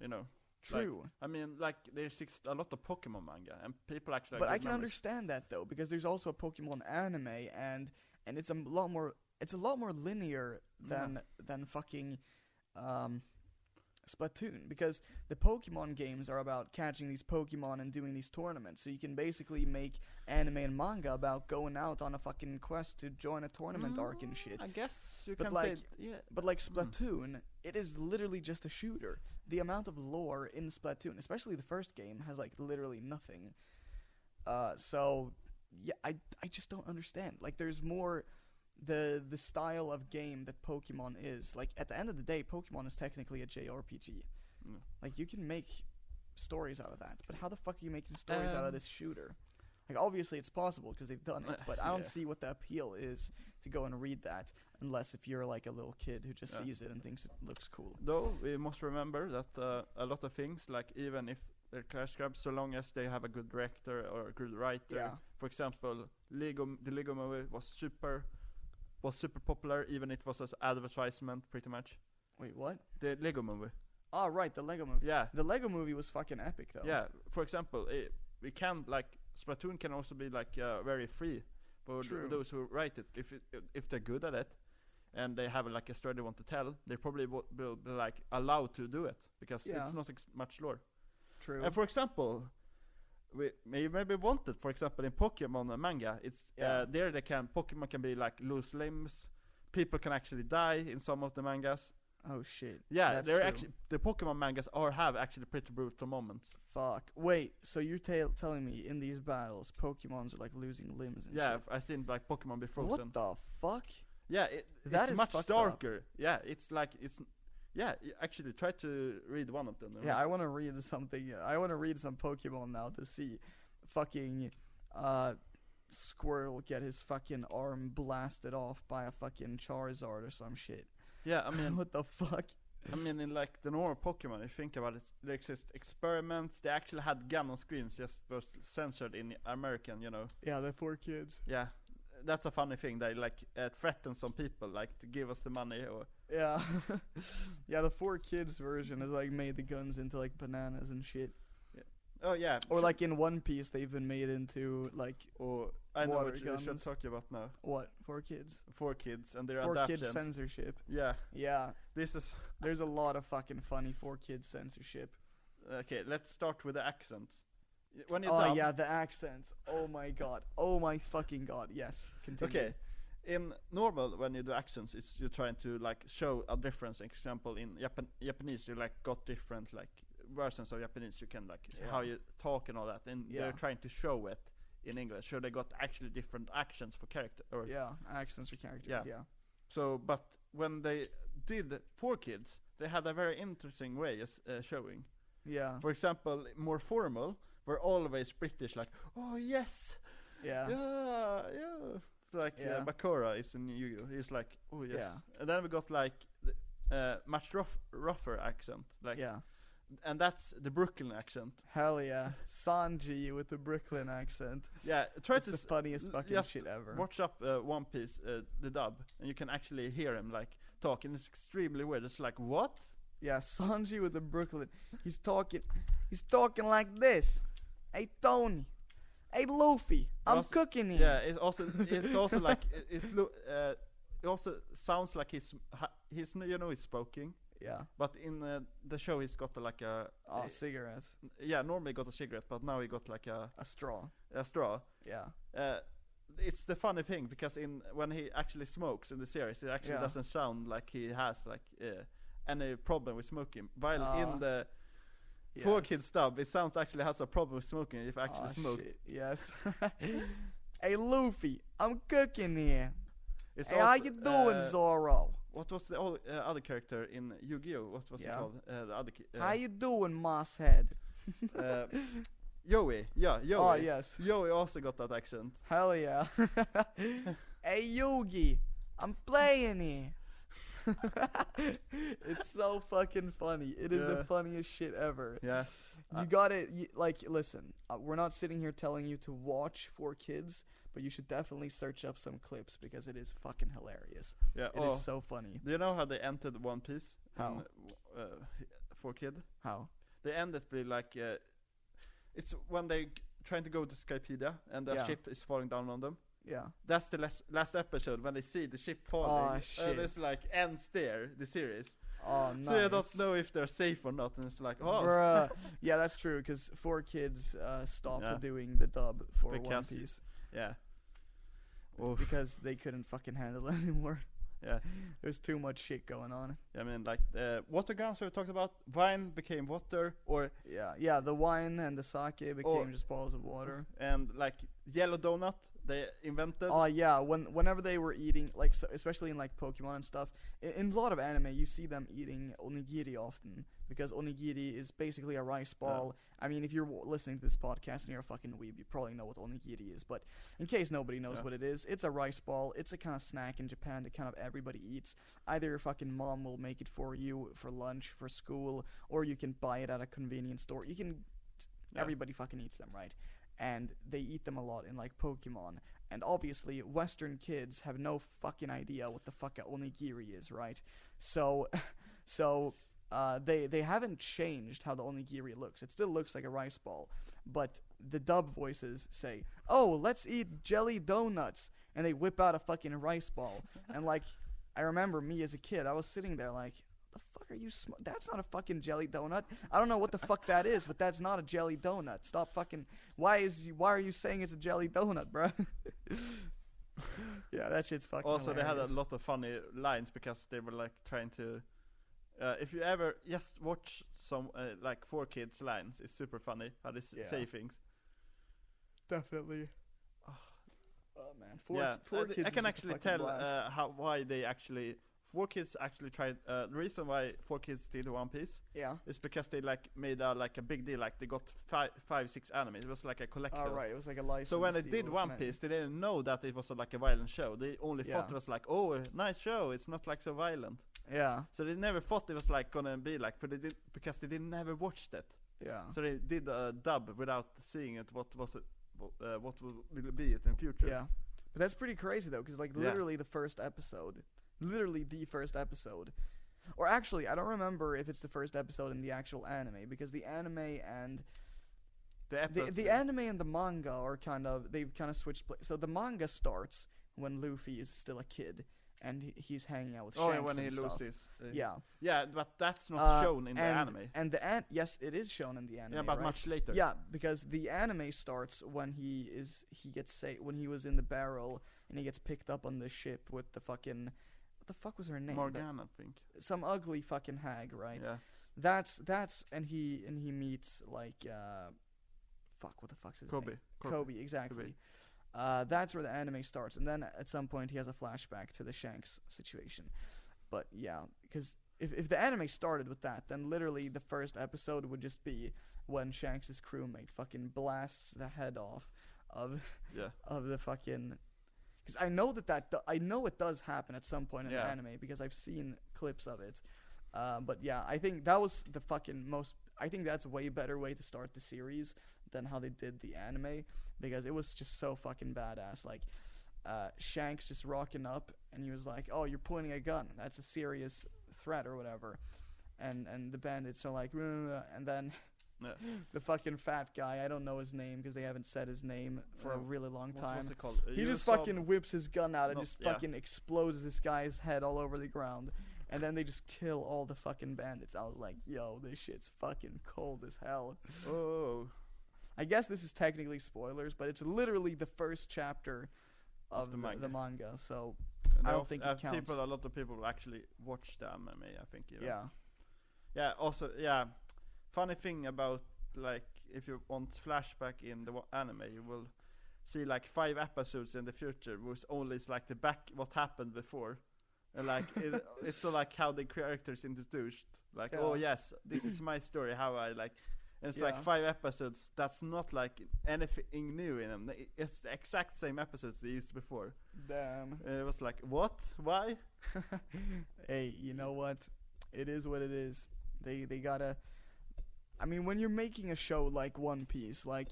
True. I mean, like there's a lot of Pokemon manga, and people actually. But have I good can memories. understand that though, because there's also a Pokemon anime, and it's a lot more linear than fucking Splatoon, because the Pokemon games are about catching these Pokemon and doing these tournaments. So you can basically make anime and manga about going out on a fucking quest to join a tournament arc and shit. I guess you But can like- say, yeah. But like Splatoon, it is literally just a shooter. The amount of lore in Splatoon, especially the first game, has like literally nothing. So yeah, I just don't understand. Like there's more the style of game that Pokemon is. Like at the end of the day, Pokemon is technically a JRPG. Mm. Like you can make stories out of that, but how the fuck are you making stories out of this shooter? Like obviously it's possible because they've done it, but I don't Yeah. see what the appeal is to go and read that, unless if you're like a little kid who just Yeah. sees it and thinks it looks cool. Though we must remember that a lot of things, like even if they're cash grabs, so long as they have a good director or a good writer. Yeah. For example, the Lego movie was super popular, even it was as advertisement pretty much. Wait, what? The Lego movie. Oh, right, the Lego movie. Yeah. The Lego movie was fucking epic though. Yeah. For example, we can like Splatoon can also be like very free for True. those who write it. If they're good at it, and they have like a story they want to tell, they probably will be like allowed to do it because Yeah. it's not much lore. True. And for example, we maybe wanted, for example, in Pokemon manga, it's Yeah. there Pokemon can be like lose limbs, people can actually die in some of the mangas. Oh shit. Yeah, That's they're true. actually the Pokemon mangas have actually pretty brutal moments. Fuck. Wait, so you're telling me in these battles, Pokemons are like losing limbs and Yeah, shit? I've seen like Pokemon be frozen. What the fuck? Yeah, That it's is much fucked up. darker. Yeah, it's like actually try to read one of them. Yeah, I want to read something. I want to read some Pokemon now to see fucking Squirtle get his fucking arm blasted off by a fucking Charizard or some shit. Yeah, I mean, What the fuck? I mean, in like the normal Pokemon, if you think about it, there exist experiments. They actually had gun on screens, just was censored in American, you know. Yeah, the 4 kids. Yeah, that's a funny thing. They like threaten some people, like to give us the money or. Yeah. Yeah, the 4 kids version has like made the guns into like bananas and shit. Oh yeah. Or like in One Piece, they've been made into like Or I know water what you should guns. talk about now. what? 4 kids? 4 kids and their 4 adaptations. kids censorship. Yeah, Yeah. this is There's a lot of fucking funny 4 kids censorship. okay. Let's start with the accents. When you Oh dub, yeah, the accents. Oh my god. Oh my fucking god. Yes. Continue. Okay, in normal when you do accents, it's you're trying to like show a difference. For example, in Japanese, you like got different like versions of Japanese. You can like Yeah. how you talk and all that, and Yeah. they're trying to show it in English. So they got actually different actions for character. Or Yeah, accents for characters. Yeah. Yeah. so, but when they did 4 kids, they had a very interesting way of showing. Yeah. For example, more formal, were always British, like oh yes. Yeah. Yeah. It's like Yeah. Bakura is in Yu-Gi-Oh. He's like, oh yes. Yeah. And then we got like much rougher accent, like, Yeah. and that's the Brooklyn accent. Hell yeah. Sanji with the Brooklyn accent. Yeah, try It's to the funniest fucking just shit ever. watch up One Piece, the dub, and you can actually hear him like talk, and it's extremely weird. It's like what? Yeah, Sanji with the Brooklyn. He's talking like this. Hey Tony. Hey Luffy. I'm Also- cooking here. Yeah, it's also like it also sounds like he's you know he's smoking, Yeah. but in the show he's got like a Cigarette. yeah, normally got a cigarette, but now he got like a straw. straw. Yeah. It's the funny thing because when he actually smokes in the series, it actually Yeah. doesn't sound like he has like any problem with smoking. While in the 4 Kids dub, it sounds actually has a problem with smoking if actually smoked. Shit. Yes. Hey Luffy, I'm cooking here. It's Hey, how you doing, Zoro? What was the other character in Yu-Gi-Oh? What was it Yeah. called? The other How you doing, Mosshead? Joey. Yeah, Joey. Oh yes. Joey also got that accent. Hell yeah. Hey Yugi, I'm playing here. It's so fucking funny. It is the Yeah. funniest shit ever. Yeah. You gotta, like, listen, we're not sitting here telling you to watch 4 Kids, but you should definitely search up some clips because it is fucking hilarious. Yeah. It is so funny. Do you know how they entered One Piece? How? In, 4 Kid? How? they end it with like it's when they trying to go to Skypedia and the ship is falling down on them. Yeah. That's the last episode when they see the ship falling. Oh, shit. And it's like ends there, the series. Oh, nice. So you don't know if they're safe or not, and it's like, oh. Bruh. Yeah, that's true, because 4Kids stopped doing the dub for One Piece. Yeah. Because they couldn't fucking handle it anymore. Yeah. There's too much shit going on. I mean, like, water guns we talked about, wine became water, or... Yeah, the wine and the sake became just balls of water. And, like, yellow donut, they invented. Oh, yeah, whenever they were eating, like, so, especially in, like, Pokemon and stuff, in a lot of anime, you see them eating onigiri often, because onigiri is basically a rice ball. I mean, if you're listening to this podcast and you're a fucking weeb, you probably know what onigiri is, but in case nobody knows what it is, it's a rice ball. It's a kind of snack in Japan that kind of everybody eats. Either your fucking mom will make it for you for lunch, for school, or you can buy it at a convenience store. You can... Everybody fucking eats them, right? And they eat them a lot in, like, Pokemon. And obviously, Western kids have no fucking idea what the fuck a onigiri is, right? So they haven't changed how the onigiri looks. It still looks like a rice ball. But the dub voices say, oh, let's eat jelly donuts. And they whip out a fucking rice ball. And, like, I remember me as a kid, I was sitting there like, the fuck are you that's not a fucking jelly donut. I don't know what the fuck that is, but that's not a jelly donut. Stop fucking... Why are you saying it's a jelly donut, bruh? Yeah, that shit's fucking Also, hilarious. they had a lot of funny lines because they were, like, trying to... if you ever just watch some, like, 4Kids lines, it's super funny how they say things. Definitely. Oh, man. 4Kids I can is just a actually fucking tell blast. why they actually... 4Kids actually tried. The reason why 4Kids did One Piece is because they like made a big deal. Like they got 5-6 anime. It was like a collector. Oh, right. It was like a license. So when they deal did with One many. Piece, they didn't know that it was like a violent show. They only thought it was like, oh, a nice show. It's not like so violent. Yeah. So they never thought it was like gonna be like, because they didn't never watched it. Yeah. So they did a dub without seeing it. What will be it in future? Yeah. But that's pretty crazy though, because like literally the first episode. Literally the first episode. Or actually, I don't remember if it's the first episode in the actual anime, because the anime and the anime and the manga are they've kind of switched so the manga starts when Luffy is still a kid and he's hanging out with Shanks when he and stuff. loses. Yeah, but that's not shown in the and, anime. And yes, it is shown in the anime. Yeah, but right? much later. Yeah, because the anime starts when when he was in the barrel and he gets picked up on the ship with the fucking... What the fuck was her name? Morgana, I think. Some ugly fucking hag, right? Yeah. That's and he meets like what the fuck's his name? Kobe, exactly. Kobe. That's where the anime starts, and then at some point he has a flashback to the Shanks situation. But yeah, because if the anime started with that, then literally the first episode would just be when Shanks' crewmate fucking blasts the head off of the fucking... Because I know I know it does happen at some point in the anime because I've seen clips of it. But yeah, I think that was the fucking most... I think that's a way better way to start the series than how they did the anime, because it was just so fucking badass. Like, Shanks just rocking up, and he was like, oh, you're pointing a gun. That's a serious threat or whatever. And the bandits are like, and then... The fucking fat guy, I don't know his name because they haven't said his name for a really long time. What's it called? He just fucking whips his gun out and just fucking explodes this guy's head all over the ground. And then they just kill all the fucking bandits. I was like, yo, this shit's fucking cold as hell. Oh. I guess this is technically spoilers, but it's literally the first chapter of the manga, so I don't think it counts. A lot of people actually watch the anime, I think. Even. Yeah. Yeah, also, funny thing about, like, if you want flashback in the anime, you will see like 5 episodes in the future, which only is like what happened before, and like it's so like how the characters introduced, like oh yes, this is my story, how I like, and it's like 5 episodes. That's not like anything new in them. It's the exact same episodes they used before. Damn. And it was like, what? Why? Hey, you know what? It is what it is. They gotta. I mean, when you're making a show like One Piece, like,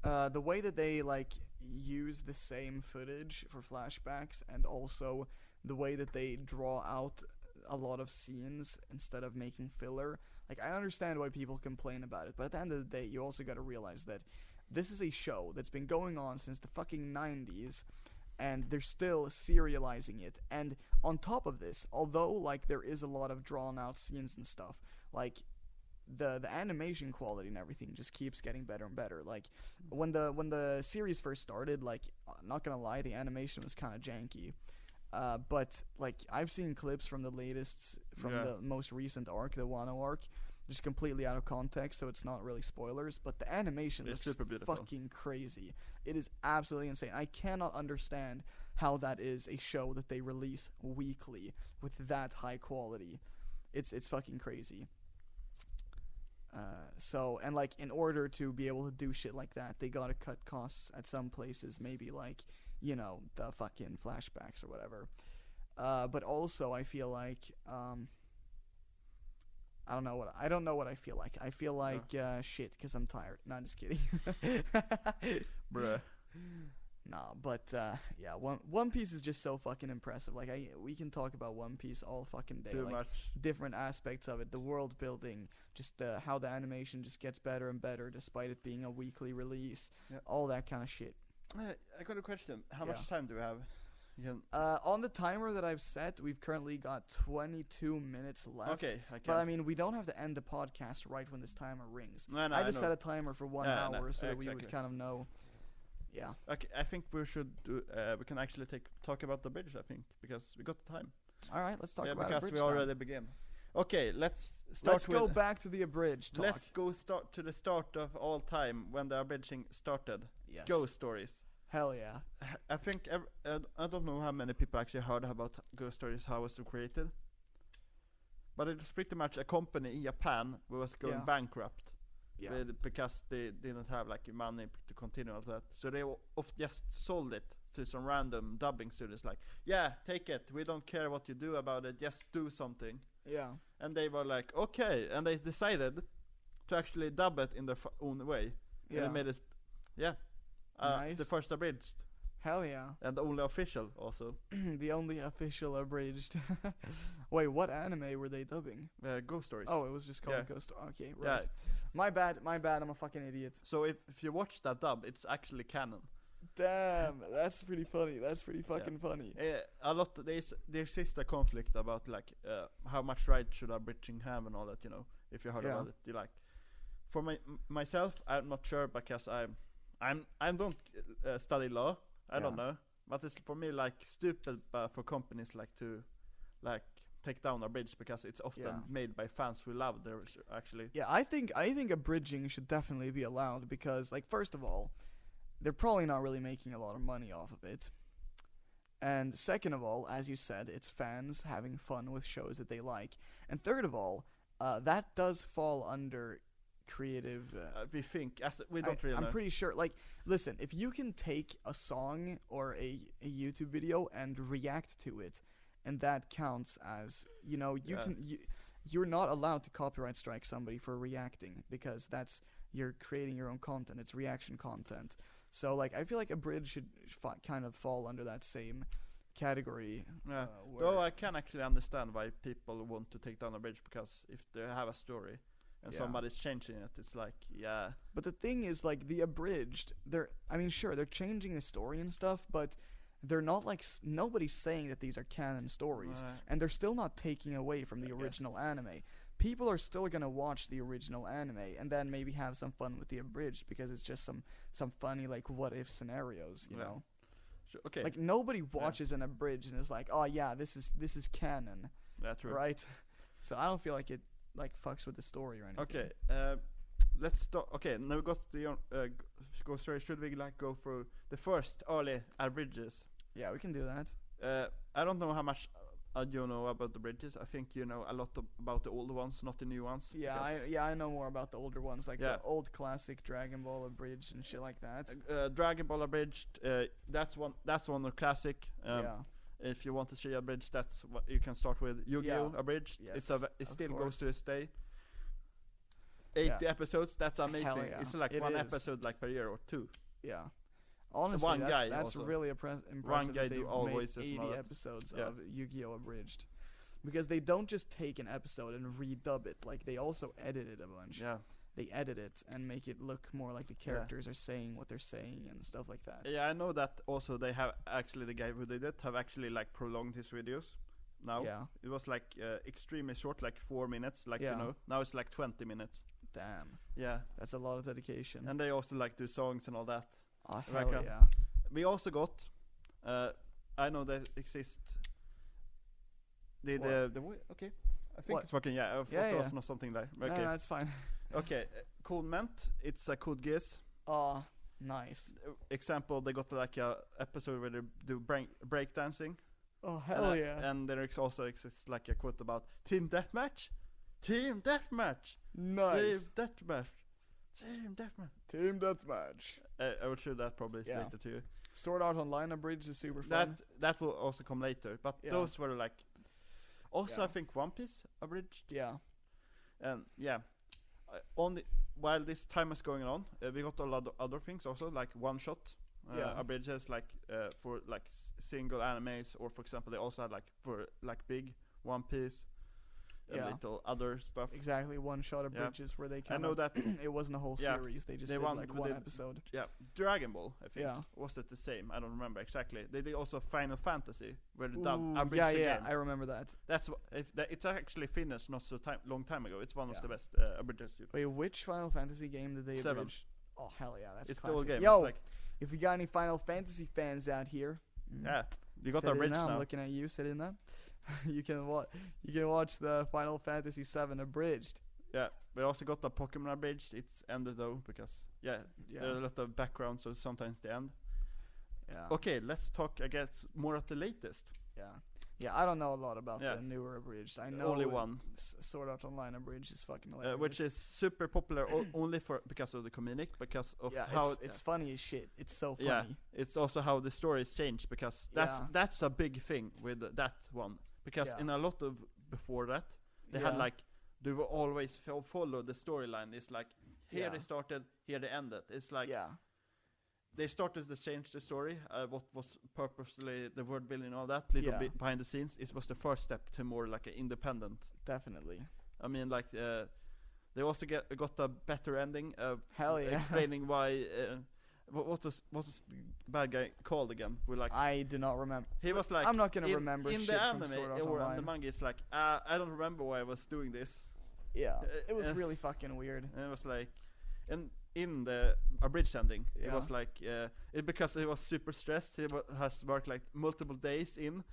the way that they, like, use the same footage for flashbacks, and also the way that they draw out a lot of scenes instead of making filler. Like, I understand why people complain about it, but at the end of the day, you also gotta realize that this is a show that's been going on since the fucking 90s, and they're still serializing it. And on top of this, although, like, there is a lot of drawn-out scenes and stuff, like, the animation quality and everything just keeps getting better and better. Like, when the series first started, like, not gonna lie, the animation was kind of janky. But, like, I've seen clips from the the most recent arc, the Wano arc, just completely out of context, so it's not really spoilers, but the animation looks super beautiful. fucking crazy. It is absolutely insane. I cannot understand how that is a show that they release weekly with that high quality. It's fucking crazy. So, and, like, in order to be able to do shit like that, they gotta cut costs at some places, maybe, like, you know, the fucking flashbacks or whatever. But also, I feel like, I don't know what I feel like. I feel like shit because I'm tired. No, I'm just kidding. Bruh. Nah, but yeah, One Piece is just so fucking impressive. Like, we can talk about One Piece all fucking day. Too like, much. different aspects of it, the world building, just how the animation just gets better and better despite it being a weekly release. Yeah. All that kind of shit. I got a question. How Yeah. much time do we have? You can... On the timer that I've set, we've currently got 22 minutes left. Okay, I can. But I mean, we don't have to end the podcast right when this timer rings. No, I just know. set a timer for 1 Yeah, hour no, so that we exactly. would kind of know. Yeah. Okay, I think we should do. We can actually talk about the bridge. I think because we got the time. All right, let's talk Yeah, about because Abridged we then. already began. Okay, let's start. Let's go back to the Abridged talk. Let's go start to the start of all time when the abridging started. Yes. Ghost stories. Hell yeah. I think I don't know how many people actually heard about Ghost Stories, how it was created, but it was pretty much a company in Japan who was going bankrupt Yeah. because they didn't have like money to continue with that. So they just sold it to some random dubbing studios, like, yeah, take it. We don't care what you do about it. Just do something. Yeah. And they were like, okay, and they decided to actually dub it in their own way. Yeah. And they made it, Nice. the first Abridged. Hell yeah. And the only official also. The only official Abridged. Wait, what anime were they dubbing? Ghost Stories. Oh, it was just called Yeah. Ghost. Okay, Yeah. right. My bad. I'm a fucking idiot. So if you watch that dub, it's actually canon. Damn, that's pretty funny. That's pretty fucking funny. A lot. There's a conflict about like how much right should abridging have and all that. You know, if you heard Yeah. about it, you like. For myself, I'm not sure because I don't study law. I don't know, but it's for me like stupid for companies like to like take down a bridge because it's often made by fans who love their actually. Yeah, I think abridging should definitely be allowed because, like, first of all, they're probably not really making a lot of money off of it. And second of all, as you said, it's fans having fun with shows that they like. And third of all, that does fall under creative. We think we don't really. I'm know. pretty sure. Like, listen, if you can take a song or a YouTube video and react to it, and that counts as, you know, you're not allowed to copyright strike somebody for reacting because you're creating your own content. It's reaction content. So, like, I feel like Abridged should kind of fall under that same category. Yeah. Though I can actually understand why people want to take down a bridge because if they have a story and somebody's changing it, it's like, yeah. But the thing is, like, the Abridged, they're changing the story and stuff, but they're not like, nobody's saying that these are canon stories, and they're still not taking away from the original anime. People are still gonna watch the original anime and then maybe have some fun with the Abridged because it's just some funny, like, what if scenarios, you know? So, okay. Like, nobody watches an Abridged and is like, oh yeah, this is canon. That's true. Right? So I don't feel like it like fucks with the story or anything. Okay. Let's start. Okay, now we got the Ghost Story. Should we like go through the first early Abridges? Yeah, we can do that. I don't know how much you know about the bridges. I think you know a lot about the older ones, not the new ones. Yeah, I know more about the older ones, like the old classic Dragon Ball Abridged and shit like that. Dragon Ball Abridged. That's one of the classic. If you want to see Abridged, that's what you can start with. Yu-Gi-Oh! Abridged. Yes, it still goes course. to this day. 80 episodes. That's amazing. Yeah. It's like one episode like per year or two. Yeah. Honestly, One guy that's also. really impressive One guy that they've do always made this 80 and all that. episodes of Yu-Gi-Oh! Abridged. because they don't just take an episode and redub it. Like they also edit it a bunch. Yeah. They edit it and make it look more like the characters are saying what they're saying and stuff like that. Yeah, I know that also they have actually, the guy who did it have actually like prolonged his videos now. Yeah. It was like extremely short, like 4 minutes, like, Yeah. you know, now it's like 20 minutes. Damn. Yeah. That's a lot of dedication. And they also like do songs and all that. Oh, Like, hell yeah. We also got, I know they exist. Okay. I think What? it's working, yeah. I thought Yeah, there was yeah. not something there. No, Okay. that's fine. Okay, comment. It's a code guess. Oh, nice. Example, they got like a episode where they do break dancing. Oh, hell yeah. And there also exists like a quote about Team Deathmatch. Team Deathmatch. Nice. Team Deathmatch. Team Deathmatch. Team Deathmatch. I will show that probably Yeah. later to you. Sword Art Online Abridged is super fun. That will also come later. But Yeah. those were like. Also, Yeah. I think One Piece Abridged. Yeah. And yeah, while this time is going on, we got a lot of other things also, like one shot Yeah. abridges, like for like single animes, or for example, they also had like for like big One Piece, and Yeah. little other stuff. Exactly, one shot of Yeah. bridges where they I kind know of that. it wasn't a whole Yeah. series. They just They did want- like they one did- episode. Yeah, Dragon Ball, I think. Yeah. Was it the same? I don't remember exactly. They did also Final Fantasy, where the Ooh, abridged yeah, the yeah, game. I remember that. It's actually finished not so long time ago. It's one of Yeah. the best abridges. Wait, which Final Fantasy game did they 7. abridge? Oh hell yeah, that's It's the classic. old game. Yo, It's like, if we got any Final Fantasy fans out here, yeah, you got sit the in abridged now. I'm now. looking at you. Sit in that. You can watch the Final Fantasy 7 abridged. Yeah, we also got the Pokemon Abridged. It's ended though, because there are a lot of background, so sometimes they end. Yeah. Okay, let's talk, I guess, more at the latest. Yeah. Yeah, I don't know a lot about Yeah. the newer abridged. I know Only one, Sword Art Online abridged is fucking hilarious. which is super popular only because of the community, because of yeah, how it's funny as shit. It's so funny. yeah, it's also how the story is changed, because that's a big thing with that one, because Yeah. in a lot of before that they had like they will always follow the storyline. It's like here they started, here they ended. It's like they started to change the story, what was purposely the word building and all that little bit behind the scenes. It was the first step to more like an independent. Definitely. I mean, like they also got a better ending of Hell yeah. explaining why. What was the bad guy called again? We like I do not remember. he was like I'm not gonna remember in shit the from anime Sword Art or in Online. the manga. It's like I don't remember why I was doing this. Yeah, it was Yes. really fucking weird. And it was like, and in the abridged ending, it Yeah. was like because he was super stressed. He has worked like multiple days in.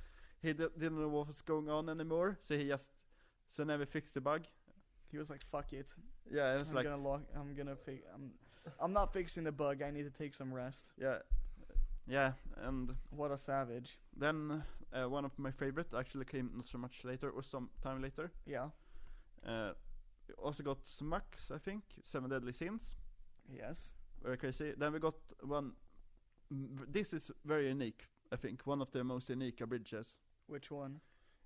He didn't know what was going on anymore, so he just never fixed the bug. He was like, "Fuck it. Yeah, it was like I'm not fixing the bug. I need to take some rest." yeah, and What a savage. then one of my favorite actually came not so much later, or some time later. Yeah. We also got Smux, I think, 7 Deadly Sins. Yes. Very crazy. Then we got one. This is very unique. I think one of the most unique abridges. Which one?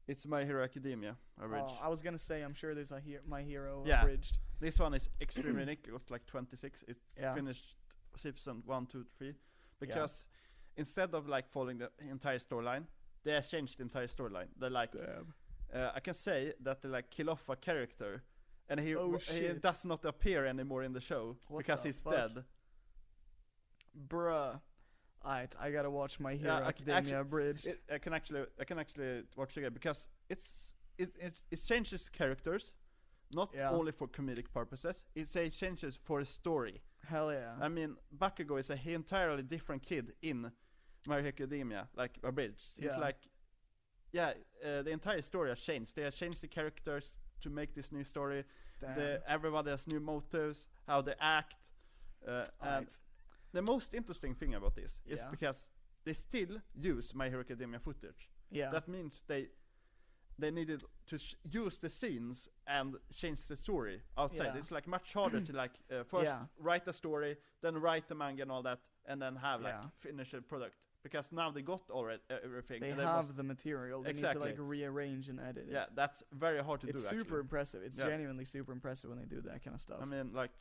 It's My Hero Academia abridged. I was gonna say, I'm sure there's a My Hero Yeah. abridged. This one is extremely unique. It got like 26. It Yeah. finished season 1, 2, 3, because instead of like following the entire storyline, they have changed the entire storyline. They like, Damn. I can say that they like kill off a character, and he shit. does not appear anymore in the show What because the he's fuck? dead. Bruh. Alright, I gotta watch My Hero Yeah, Academia abridged. I can actually watch it again, because it changes characters, not only for comedic purposes. It changes for a story. Hell yeah. I mean, Bakugo is a entirely different kid in My Hero Academia, like abridged. He's Yeah. like, the entire story has changed. They have changed the characters to make this new story. Damn. Everybody has new motives, how they act, and Alright. the most interesting thing about this is Yeah. because they still use My Hero Academia footage. Yeah. That means they needed to use the scenes and change the story outside. Yeah. It's like much harder to like first write a story, then write the manga and all that, and then have like finish a product. Because now they got already everything. They and have the material. They Exactly. need to like rearrange and edit it. Yeah, that's very hard to It's do. super Actually. impressive. It's Yeah. genuinely super impressive when they do that kind of stuff. I mean, like,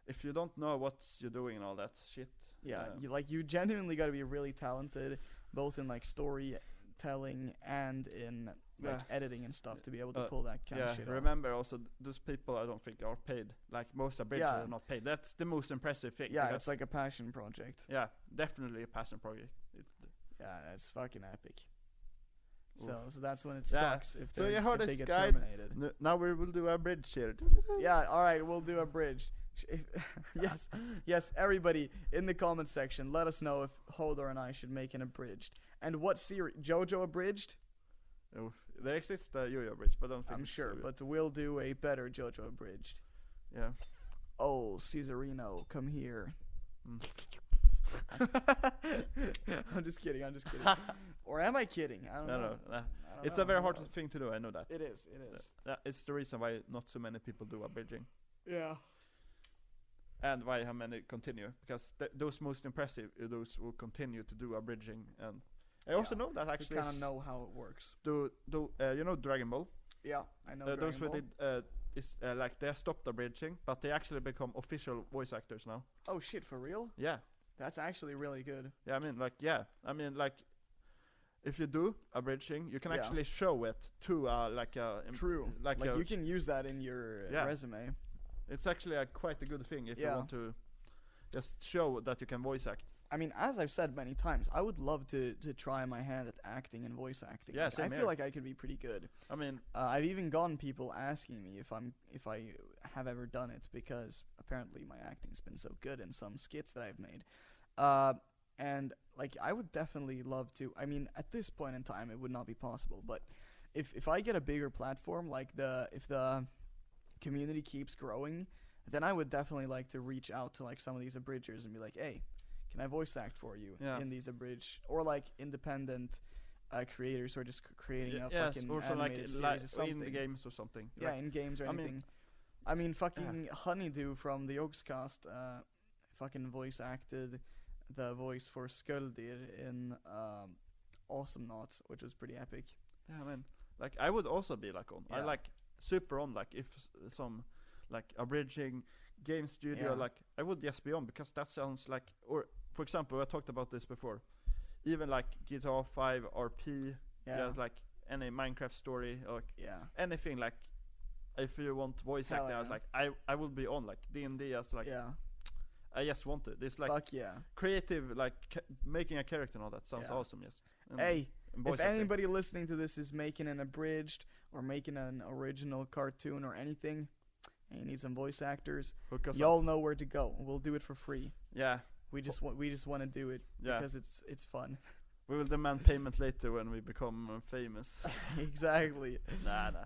if you don't know what you're doing and all that shit. You genuinely got to be really talented, both in like storytelling and in like editing and stuff to be able to pull that kind of shit off. Remember also those people I don't think are paid. Like most abridgers are not paid. That's the most impressive thing. Yeah, it's like a passion project. Yeah, definitely a passion project. Yeah, it's fucking epic. So that's when it sucks if so they, you heard if they this get guy. terminated. Now we will do a bridge here. Yeah, all right, we'll do Abridged. Yes, everybody in the comment section, let us know if Hodor and I should make an Abridged. And what series? JoJo Abridged? Oh, there exists a Yo-Yo Bridge, but I don't think I'm it's sure, so but we'll do a better JoJo Abridged. yeah. Oh, Caesarino, come here. I'm just kidding. Or am I kidding? I don't know. No. It's a very hard thing to do, I know that. It is. It's the reason why not so many people do abridging. Yeah. And why how many continue. Because those most impressive, those will continue to do abridging. And I also know that actually kind of know how it works. You know Dragon Ball? Yeah, I know Those Dragon who Ball. did, like they stopped abridging, but they actually become official voice actors now. Oh shit, for real? Yeah. That's actually really good. Yeah, I mean, if you do abridging, you can actually show it to True. Like a, you can use that in your resume. It's actually quite a good thing if you want to just show that you can voice act. I mean, as I've said many times, I would love to try my hand at acting and voice acting. Yeah, I feel like I could be pretty good. I mean, I've even gotten people asking me if I have ever done it, because apparently my acting's been so good in some skits that I've made. And like I would definitely love to. I mean, at this point in time, it would not be possible. But if I get a bigger platform, like if the community keeps growing, then I would definitely like to reach out to like some of these abridgers and be like, hey, can I voice act for you in these abridged, or like independent creators who are just creating a fucking animated series or something. In the games or something. Yeah, in games or anything. I mean fucking Honeydew from the Oakscast fucking voice acted the voice for Skuldir in Awesome Knots, which was pretty epic. Yeah, man. Like I would also be like on. I like super on. Like if some like abridging game studio, like I would just be on, because that sounds like, or for example, I talked about this before. Even like GTA 5 RP, like any Minecraft story, or anything, like if you want voice acting, I was like I will be on, like D&D as like I just want it. It's like creative, like making a character and all that sounds awesome. Yes. Hey, if anybody listening to this is making an abridged or making an original cartoon or anything, and you need some voice actors, y'all know where to go. We'll do it for free. Yeah. We just want to do it because it's fun. We will demand payment later when we become famous. Exactly. Nah.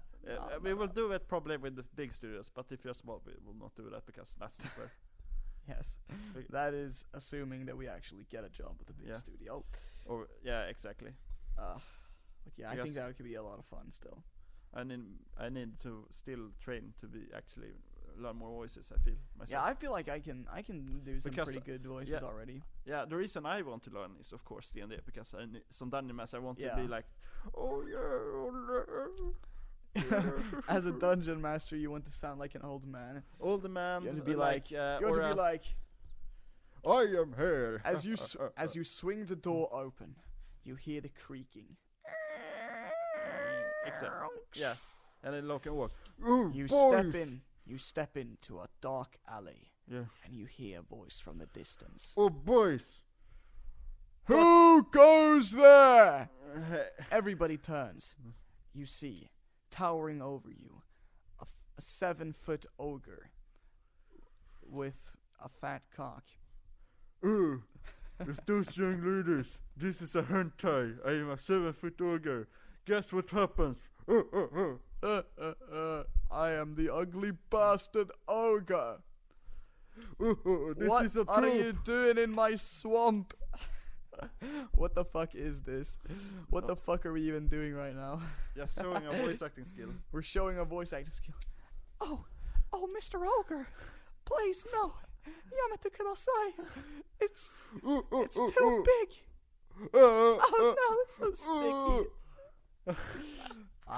We will do it probably with the big studios, but if you're small, we will not do that because that's not fair. Yes, that is assuming that we actually get a job with a big studio. Or exactly. But I think that could be a lot of fun still. I need to still train to be actually learn more voices. I feel myself. Yeah, I feel like I can do some pretty good voices already. Yeah, the reason I want to learn is of course D&D, because I need some dungeon master. I want to be like, as a dungeon master, you want to sound like an old man. Old man. You want to be like. You want to be like. I am here. As you swing the door open, you hear the creaking. Exactly. Yeah, and then look and walk. You step into a dark alley. Yeah. And you hear a voice from the distance. Oh, boys! Who goes there? Everybody turns. You see, towering over you, a 7-foot ogre with a fat cock. It's those young ladies. This is a hentai. I am a 7-foot ogre. Guess what happens? I am the ugly bastard ogre. This is a trope. What are you doing in my swamp? What the fuck is this? What the fuck are we even doing right now? Just showing a voice acting skill. We're showing a voice acting skill. Oh, Mr. Ogre, please no. Yamete kudasai. It's too big. Oh no, it's so sticky.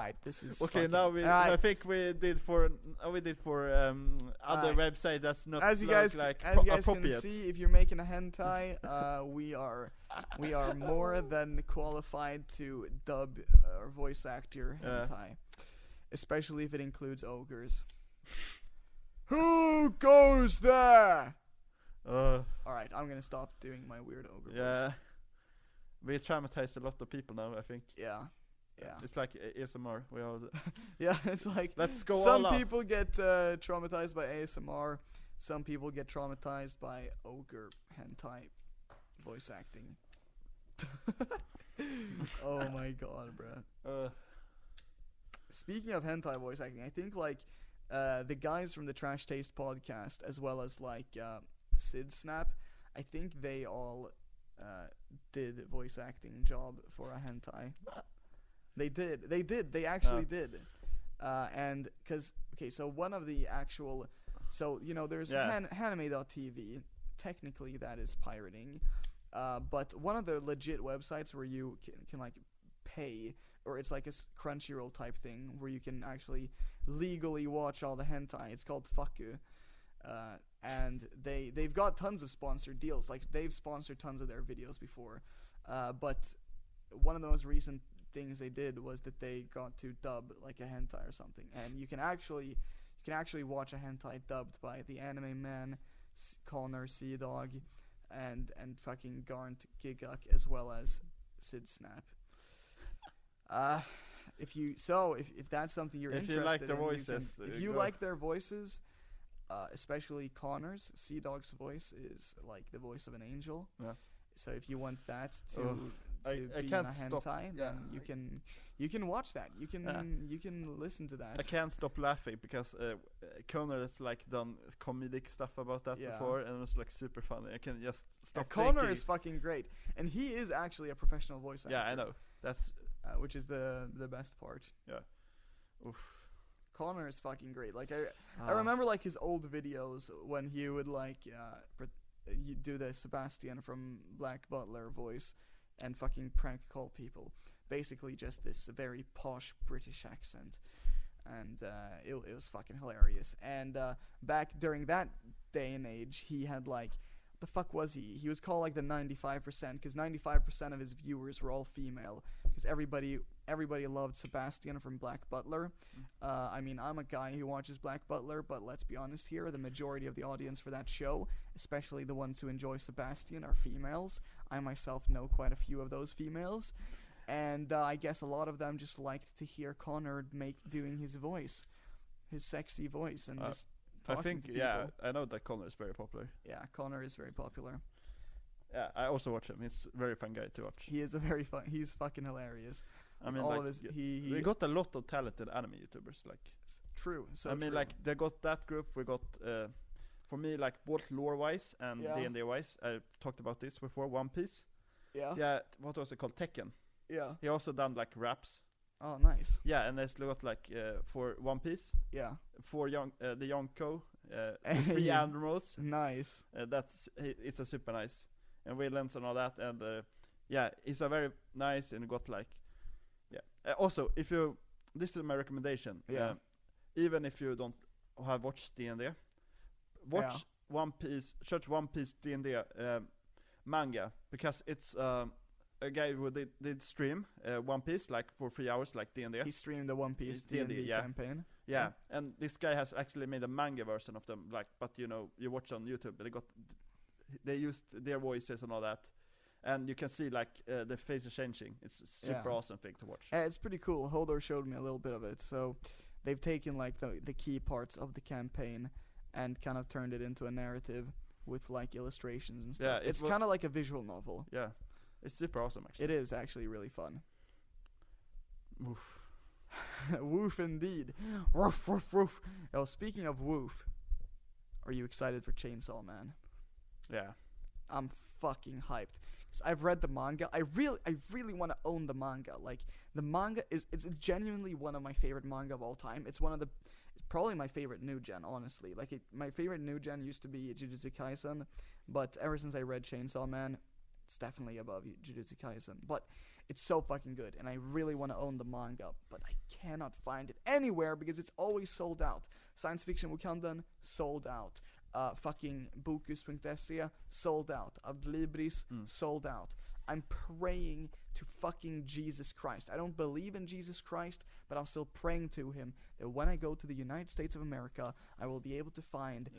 Alright, this is Okay, fucking, now I alright. think we did for other Alright. website that's not As you guys like can appropriate. see, if you're making a hentai, we are more than qualified to dub or voice act your hentai, especially if it includes ogres. Who goes there? Alright, I'm gonna stop doing my weird ogre voice. We traumatized a lot of people now, I think. Yeah. It's like ASMR. We all Yeah, it's like let's go all some out. people get traumatized by ASMR, some people get traumatized by ogre hentai voice acting. Oh my god, bruh. Speaking of hentai voice acting, I think like the guys from the Trash Taste podcast, as well as like Sid Snap, I think they all did voice acting job for a hentai. They actually did. And cause so one of the actual, so you know there's Hanime.tv. Technically that is pirating, but one of the legit websites where you can like pay, or it's like a Crunchyroll type thing where you can actually legally watch all the hentai. It's called Fuku. And they've got tons of sponsored deals. Like they've sponsored tons of their videos before. But one of the most recent things they did was that they got to dub like a hentai or something, and you can actually watch a hentai dubbed by the Anime Man, Connor Sea Dog, and fucking Garnt Giguk, as well as Sid Snap. If that's something you're interested in, you like their voices, if you like their voices, especially Connor's, Sea Dog's voice is like the voice of an angel. Yeah. So if you want that to be in a hentai, then you can watch that. You can listen to that. I can't stop laughing because Connor has like done comedic stuff about that before, and it's like super funny. I can just stop. Connor is fucking great, and he is actually a professional voice actor. Yeah, I know. That's which is the best part. Yeah. Oof. Connor is fucking great. Like I remember like his old videos when he would like you do the Sebastian from Black Butler voice and fucking prank call people. Basically just this very posh British accent. And it was fucking hilarious. And back during that day and age, he had like, what the fuck was he? He was called like the 95%, because 95% of his viewers were all female. Because everybody loved Sebastian from Black Butler. I mean, I'm a guy who watches Black Butler, but let's be honest here, the majority of the audience for that show, especially the ones who enjoy Sebastian, are females. I myself know quite a few of those females. And I guess a lot of them just liked to hear Connor doing his voice, his sexy voice, and just talking to people. I know that Connor is very popular. Yeah, Connor is very popular. Yeah, I also watch him. He's a very fun guy to watch. He is he's fucking hilarious. I mean, all like, of his, we got a lot of talented anime YouTubers. Like, true. So I mean, true. like they got that group. We got, for me, like both lore-wise and D&D-wise. I talked about this before. One Piece. Yeah. Yeah. What was it called? Tekken. Yeah. He also done like raps. Oh, nice. Yeah, and there's got like for One Piece. Yeah. For the Yonko, three animals. Nice. It's a super nice, and villains and all that, and he's a very nice, and got like, also, if you, this is my recommendation. Even if you don't have watched D&D, watch One Piece. Search One Piece D&D manga, because it's a guy who did stream One Piece like for 3 hours, like D&D. He streamed the One Piece D&D campaign. Yeah, and this guy has actually made a manga version of them. Like, but you know, you watch on YouTube, they used their voices and all that, and you can see like the faces changing. It's a super awesome thing to watch. It's pretty cool. Hodor showed me a little bit of it. So they've taken like the key parts of the campaign and kind of turned it into a narrative with like illustrations and stuff. Yeah, it's kind of like a visual novel. Yeah. It's super awesome, actually. It is actually really fun. Woof. Woof indeed. Woof, woof, woof. Oh, speaking of woof, are you excited for Chainsaw Man? Yeah. I'm fucking hyped. 'Cause I've read the manga. I really want to own the manga. Like, the manga it's genuinely one of my favorite manga of all time. It's probably my favorite new gen, honestly. Like, my favorite new gen used to be Jujutsu Kaisen, but ever since I read Chainsaw Man, it's definitely above Jujutsu Kaisen. But It's so fucking good, and I really want to own the manga, but I cannot find it anywhere because it's always sold out. Science Fiction Wakandan, sold out. Fucking Bokus.se, sold out. Adlibris, sold out. I'm praying to fucking Jesus Christ. I don't believe in Jesus Christ, but I'm still praying to him that when I go to the United States of America, I will be able to find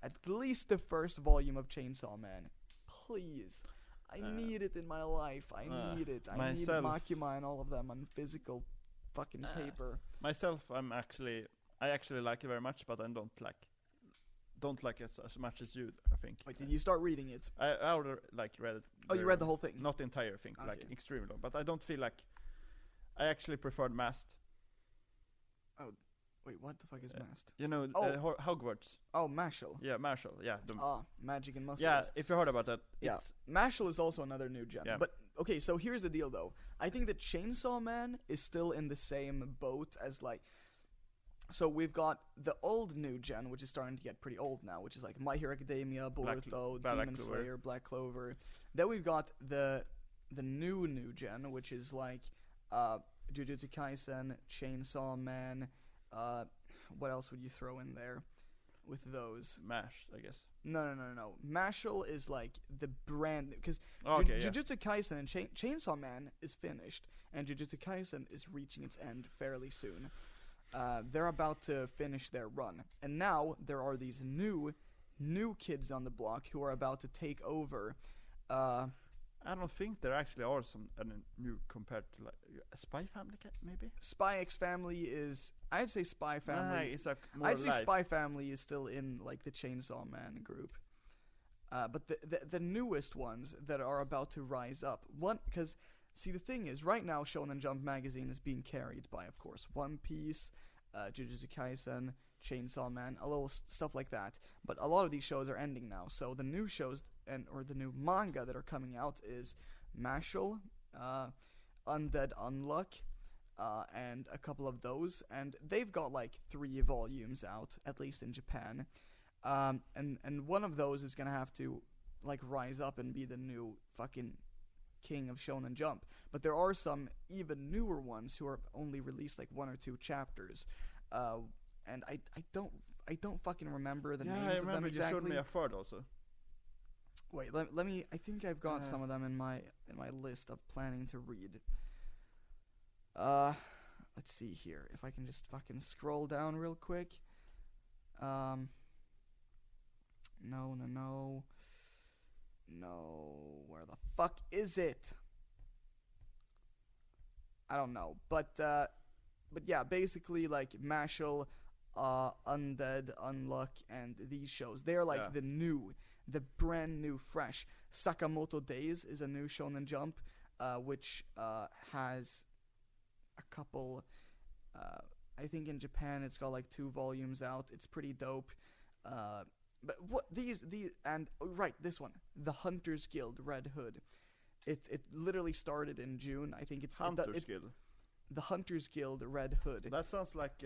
at least the first volume of Chainsaw Man. Please. I need it in my life. I need it. I need Makima and all of them on physical fucking paper. Myself, I actually like it very much, but I don't like it as much as you, I think. Wait, did you start reading it? I already read it. Oh, you read the whole thing? Not the entire thing, Okay. like extremely long. But I don't feel like I actually preferred Masked. Oh, wait, what the fuck is Masked? You know, Hogwarts. Oh, Mashal. Yeah, Marshall. Yeah. Magic and Muscles. Yeah, if you heard about that. Yeah, Mashal is also another new gen. Yeah. But, okay, so here's the deal, though. I think that Chainsaw Man is still in the same boat as, like... So we've got the old new gen, which is starting to get pretty old now, which is like My Hero Academia, Boruto, Demon Slayer, Black Clover. Then we've got the new gen, which is like Jujutsu Kaisen, Chainsaw Man. What else would you throw in there with those? MASH, I guess. No. Mashal is like the brand, because Jujutsu Kaisen and Chainsaw Man is finished, and Jujutsu Kaisen is reaching its end fairly soon. They're about to finish their run, and now there are these new kids on the block who are about to take over. I don't think there actually are some new compared to like Spy Family, maybe. Spy X Family is, I'd say Spy Family. It's like more I'd say life. Spy Family is still in like the Chainsaw Man group. But the newest ones that are about to rise up, because. See, the thing is, right now, Shonen Jump magazine is being carried by, of course, One Piece, Jujutsu Kaisen, Chainsaw Man, a little stuff like that. But a lot of these shows are ending now, so the new shows or the new manga that are coming out is Mashal, Undead Unluck, and a couple of those, and they've got like 3 volumes out, at least in Japan. And one of those is gonna have to like rise up and be the new fucking king of Shonen Jump, but there are some even newer ones who are only released like 1 or 2 chapters, and I don't fucking remember the names of them exactly. You showed me a third also. Wait, let me. I think I've got some of them in my list of planning to read. Let's see here if I can just fucking scroll down real quick. No, where the fuck is it? I don't know, but yeah, basically like Mashal, Undead, Unluck, and these shows, they're like the brand new, fresh. Sakamoto Days is a new Shonen Jump, which has a couple. I think in Japan it's got like 2 volumes out. It's pretty dope. But what these and this one, the Hunters Guild Red Hood, it literally started in June. I think it's Hunters Guild. The Hunters Guild Red Hood. That sounds like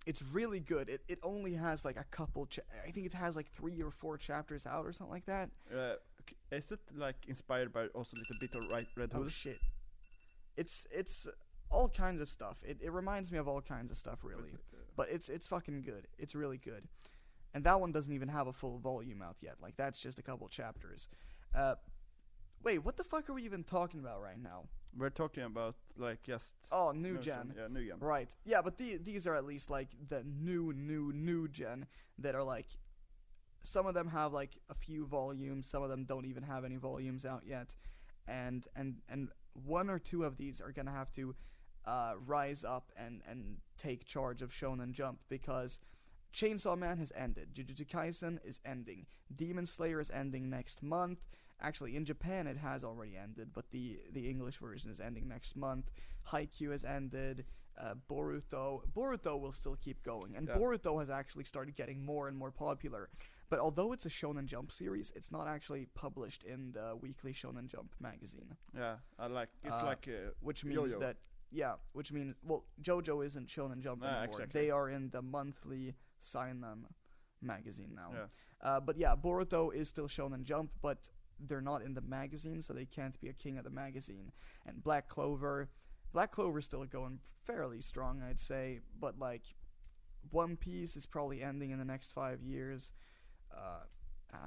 it's really good. It only has like a couple. I think it has like 3 or 4 chapters out or something like that. Is it like inspired by also a little bit of Red Hood? Oh shit! It's all kinds of stuff. It reminds me of all kinds of stuff really, but it's fucking good. It's really good. And that one doesn't even have a full volume out yet. Like, that's just a couple chapters. Wait, what the fuck are we even talking about right now? We're talking about, like, just... Oh, new gen. Yeah, new gen. Right. Yeah, but these are at least, like, the new gen that are, like... Some of them have, like, a few volumes. Some of them don't even have any volumes out yet. And 1 or 2 of these are gonna have to rise up and take charge of Shonen Jump, because... Chainsaw Man has ended. Jujutsu Kaisen is ending. Demon Slayer is ending next month. Actually, in Japan it has already ended, but the English version is ending next month. Haikyuu has ended. Boruto will still keep going, and Boruto has actually started getting more and more popular. But although it's a Shonen Jump series, it's not actually published in the weekly Shonen Jump magazine. Yeah, I like it's which means Yo-Yo. that which means JoJo isn't Shonen Jump anymore. Exactly. They are in the monthly Seinen magazine now. Yeah. But yeah, Boruto is still Shonen Jump, but they're not in the magazine, so they can't be a king of the magazine. And Black Clover's still going fairly strong, I'd say, but like One Piece is probably ending in the next 5 years.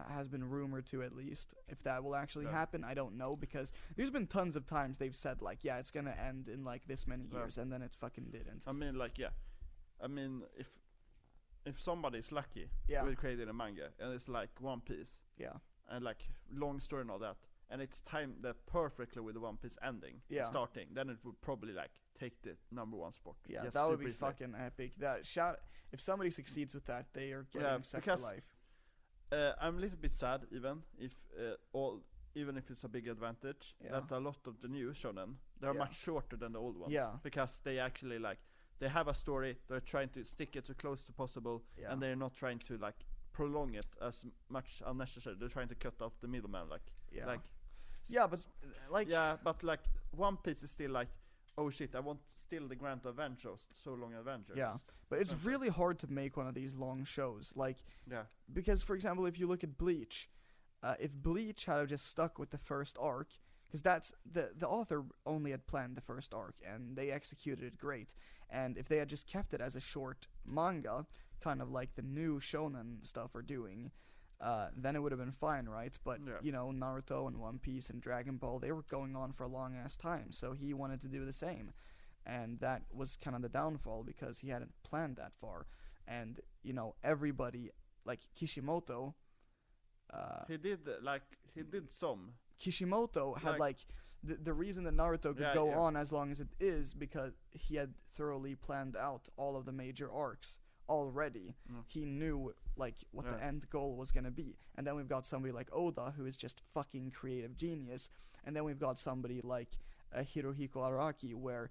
Has been rumored to, at least. If that will actually happen, I don't know, because there's been tons of times they've said like, yeah, it's gonna end in like this many years, and then it fucking didn't. I mean, like, yeah. I mean, if somebody's lucky with creating a manga and it's like One Piece, and like long story and all that, and it's timed that perfectly with the One Piece ending, starting, then it would probably like take the #1 spot. Yeah, that would be fucking epic. If somebody succeeds with that, they are getting set for life. I'm a little bit sad, even if it's a big advantage, that a lot of the new shonen, they're much shorter than the old ones. Yeah. Because they actually like, they have a story, they're trying to stick it as close to possible, and they're not trying to like prolong it as much unnecessary. They're trying to cut off the middleman, but One Piece is still like, oh shit, I want still the Grand Adventures, so long adventures. Yeah, but it's really hard to make one of these long shows, like, because for example, if you look at Bleach, if Bleach had just stuck with the first arc, because that's the author only had planned the first arc, and they executed it great, and if they had just kept it as a short manga, kind of like the new shonen stuff are doing, then it would have been fine, right? But, you know, Naruto and One Piece and Dragon Ball, they were going on for a long-ass time, so he wanted to do the same. And that was kind of the downfall, because he hadn't planned that far. And, you know, everybody, like Kishimoto... He did some. Kishimoto had, like the reason that Naruto could go on as long as it is, because he had thoroughly planned out all of the major arcs already. He knew like what the end goal was gonna be, and then we've got somebody like Oda, who is just fucking creative genius, and then we've got somebody like Hirohiko Araki, where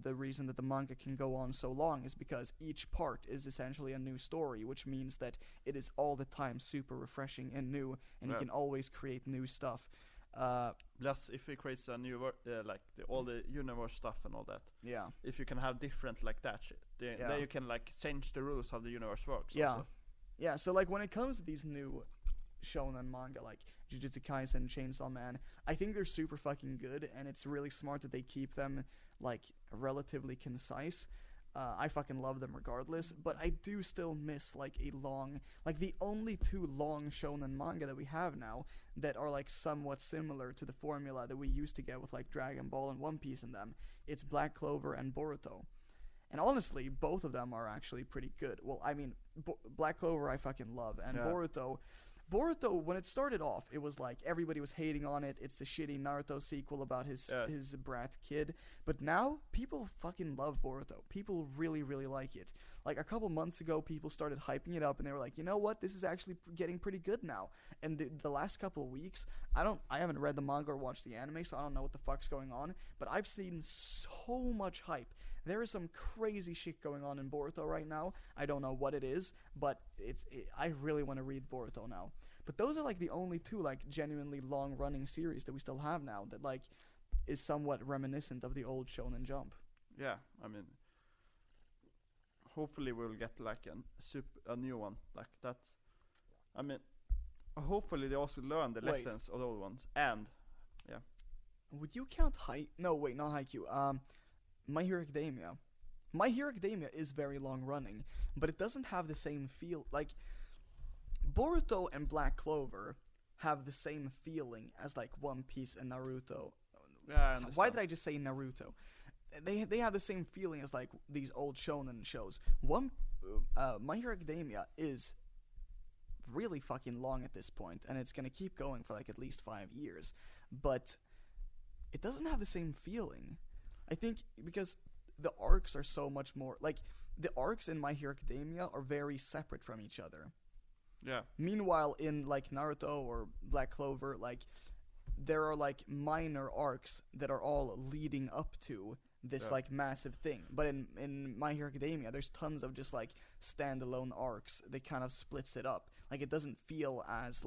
the reason that the manga can go on so long is because each part is essentially a new story, which means that it is all the time super refreshing and new, and you can always create new stuff. Plus, if he creates a new all the universe stuff and all that, if you can have different like that shit, then you can like change the rules how the universe works. Yeah. So like when it comes to these new shonen manga like Jujutsu Kaisen, Chainsaw Man, I think they're super fucking good, and it's really smart that they keep them like relatively concise. I fucking love them regardless, but I do still miss like the only two long shonen manga that we have now that are like somewhat similar to the formula that we used to get with like Dragon Ball and One Piece in them. It's Black Clover and Boruto. And honestly, both of them are actually pretty good. Well, I mean, Black Clover I fucking love, and Boruto, when it started off, it was like everybody was hating on it. It's the shitty Naruto sequel about his brat kid. But now, people fucking love Boruto. People really, really like it. Like, a couple months ago, people started hyping it up, and they were like, you know what? This is actually getting pretty good now. And the last couple of weeks, I haven't read the manga or watched the anime, so I don't know what the fuck's going on. But I've seen so much hype. There is some crazy shit going on in Boruto right now. I don't know what it is, but I really want to read Boruto now. But those are like the only two like genuinely long-running series that we still have now that like is somewhat reminiscent of the old Shonen Jump. Yeah, I mean, hopefully we'll get like a new one like that. I mean, hopefully they also learn the lessons of the old ones. And would you count not Haikyuu. My Hero Academia. My Hero Academia is very long running, but it doesn't have the same feel. Like, Boruto and Black Clover have the same feeling as like One Piece and Naruto. Yeah, why did I just say Naruto? They have the same feeling as like these old shonen shows. My Hero Academia is really fucking long at this point, and it's gonna keep going for like at least 5 years, but it doesn't have the same feeling. I think because the arcs are so much more, like, the arcs in My Hero Academia are very separate from each other. Yeah. Meanwhile, in, like, Naruto or Black Clover, like, there are, like, minor arcs that are all leading up to this, like, massive thing. But in My Hero Academia, there's tons of just, like, standalone arcs that kind of splits it up. Like, it doesn't feel as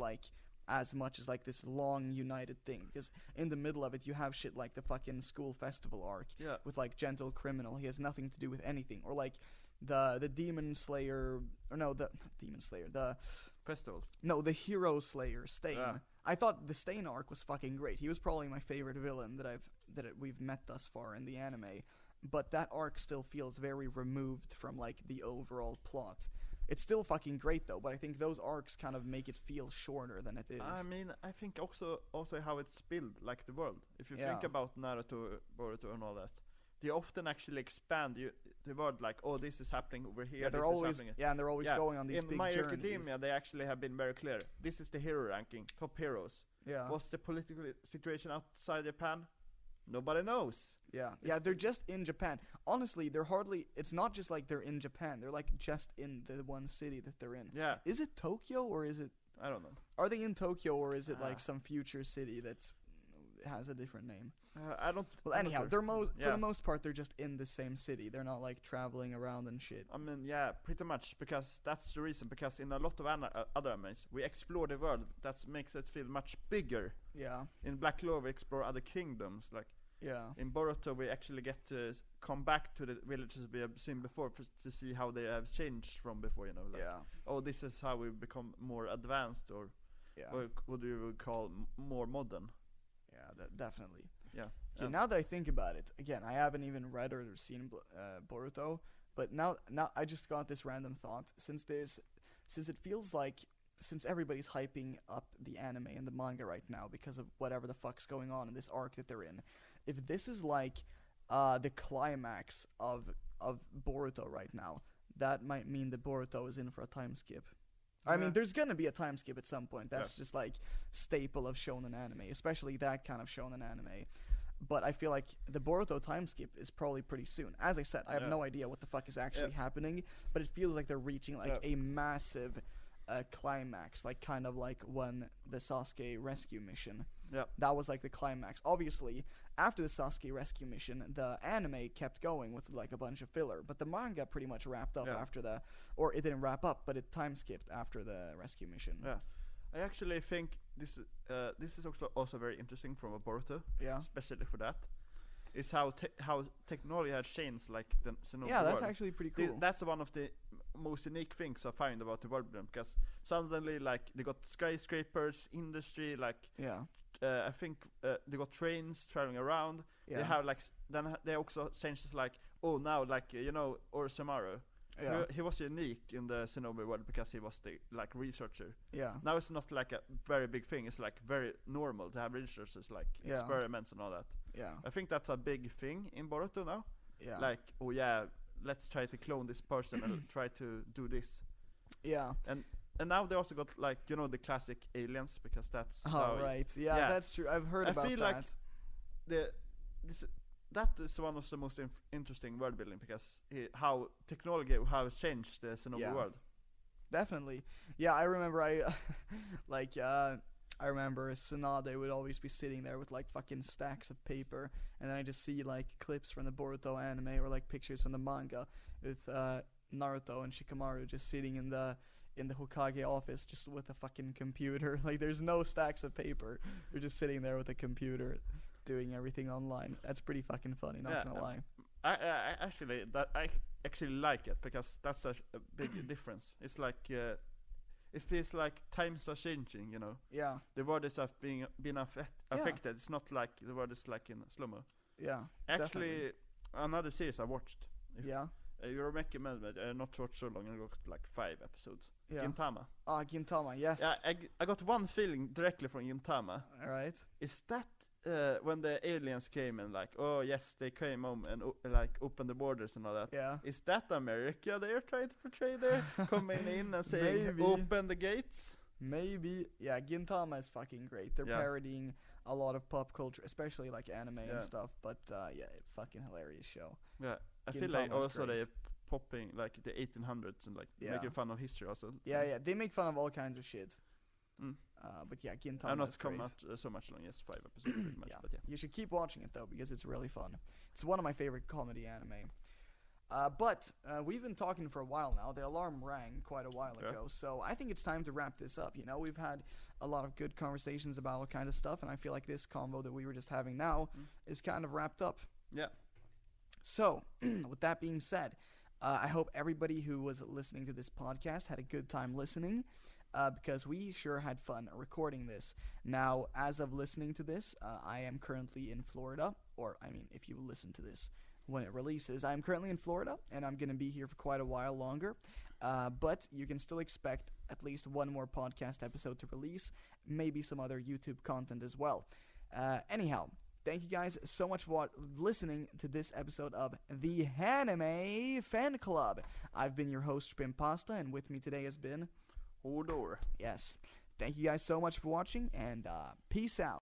much as like this long united thing, because in the middle of it you have shit like the fucking school festival arc with like Gentle Criminal. He has nothing to do with anything. Or like the Demon Slayer, or no, the not Demon Slayer, the festival. No, the Hero Slayer Stain. I thought the Stain arc was fucking great. He was probably my favorite villain we've met thus far in the anime. But that arc still feels very removed from like the overall plot. It's still fucking great though, but I think those arcs kind of make it feel shorter than it is. I mean, I think also how it's built, like the world. If you think about Naruto, Boruto, and all that, they often actually expand the world. Like, oh, this is happening over here. Yeah, they're always and they're always going on these big journeys. In My Academia, they actually have been very clear. This is the hero ranking, top heroes. Yeah. What's the political situation outside Japan? Nobody knows. Yeah, they're just in Japan. Honestly, it's not just like they're in Japan. They're like just in the one city that they're in. Yeah. Is it Tokyo or is it? I don't know. Are they in Tokyo or is it like some future city that has a different name? I don't. Well, anyhow, sure. For the most part, they're just in the same city. They're not like traveling around and shit. I mean, yeah, pretty much, because that's the reason. Because in a lot of other animes, we explore the world. That makes it feel much bigger. Yeah. In Black Clover, we explore other kingdoms, like. Yeah. In Boruto, we actually get to come back to the villages we have seen before to see how they have changed from before, you know. Like, oh, this is how we become more advanced, or what do you would call more modern. Yeah, definitely. Yeah. Okay, now that I think about it, again, I haven't even read or seen Boruto, but now I just got this random thought. Since it feels like, since everybody's hyping up the anime and the manga right now because of whatever the fuck's going on in this arc that they're in, if this is like the climax of Boruto right now, that might mean that Boruto is in for a time skip. Yeah. I mean, there's gonna be a time skip at some point. That's just like staple of shonen anime, especially that kind of shonen anime. But I feel like the Boruto time skip is probably pretty soon. As I said, I have no idea what the fuck is actually happening, but it feels like they're reaching like a massive climax, like kind of like when the Sasuke rescue mission. Yeah. That was like the climax. Obviously, after the Sasuke rescue mission, the anime kept going with like a bunch of filler, but the manga pretty much wrapped up after or it didn't wrap up, but it time skipped after the rescue mission. Yeah. I actually think this is also very interesting from a Boruto. Yeah. Especially for that. Is how technology has changed, like the Shinobi that's world. Actually pretty cool. That's one of the most unique things I find about the world, because suddenly, like, they got skyscrapers, industry, like, I think they got trains traveling around. They have like then they also changed, like, oh, now, like, you know, Orochimaru. He was unique in the Shinobi world because he was the like researcher. Yeah. Now it's not like a very big thing. It's like very normal to have researchers, like experiments and all that. Yeah. I think that's a big thing in Boruto now. Yeah. Like, oh yeah, let's try to clone this person and try to do this. Yeah. And now they also got, like, you know, the classic aliens, because that's that's true. I've heard about that. I feel like that is one of the most interesting world building, because how technology has changed the Shinobi world. Definitely. Yeah, I remember I remember Tsunade would always be sitting there with like fucking stacks of paper, and then I just see like clips from the Boruto anime or like pictures from the manga with Naruto and Shikamaru just sitting in the Hokage office just with a fucking computer. Like, there's no stacks of paper. They're just sitting there with a computer doing everything online. That's pretty fucking funny, not gonna lie. I actually like it, because that's a big difference. It's like it feels like times are changing, you know. Yeah. The world is been affected. It's not like the world is like in slow-mo. Yeah. Actually, definitely. Another series I watched. You recommend it. Not watched so long. I got like 5 episodes. Yeah. Gintama. Gintama. Yes. Yeah. I got one feeling directly from Gintama. All right. Is that when the aliens came and like, oh yes, they came home and like opened the borders and all that. Yeah. Is that America they're trying to portray there? Coming in and saying, open the gates? Maybe. Yeah, Gintama is fucking great. They're parodying a lot of pop culture, especially like anime and stuff. But fucking hilarious show. Yeah, I feel like also they popping like the 1800s and like making fun of history also. Yeah, they make fun of all kinds of shit. But yeah, Gintama. I'm not come out so much long. Yes, 5 episodes pretty much. But you should keep watching it though, because it's really fun. It's one of my favorite comedy anime. But we've been talking for a while now. The alarm rang quite a while ago, so I think it's time to wrap this up. You know, we've had a lot of good conversations about all kinds of stuff, and I feel like this convo that we were just having now is kind of wrapped up. Yeah. So, with that being said, I hope everybody who was listening to this podcast had a good time listening. because we sure had fun recording this. Now, as of listening to this, I am currently in Florida, or I mean, if you listen to this when it releases, I'm currently in Florida, and I'm going to be here for quite a while longer, but you can still expect at least one more podcast episode to release, maybe some other YouTube content as well. Anyhow, thank you guys so much for listening to this episode of the Hanime Fan Club. I've been your host, Shpimpasta, and with me today has been... Hodor. Yes. Thank you guys so much for watching, and peace out.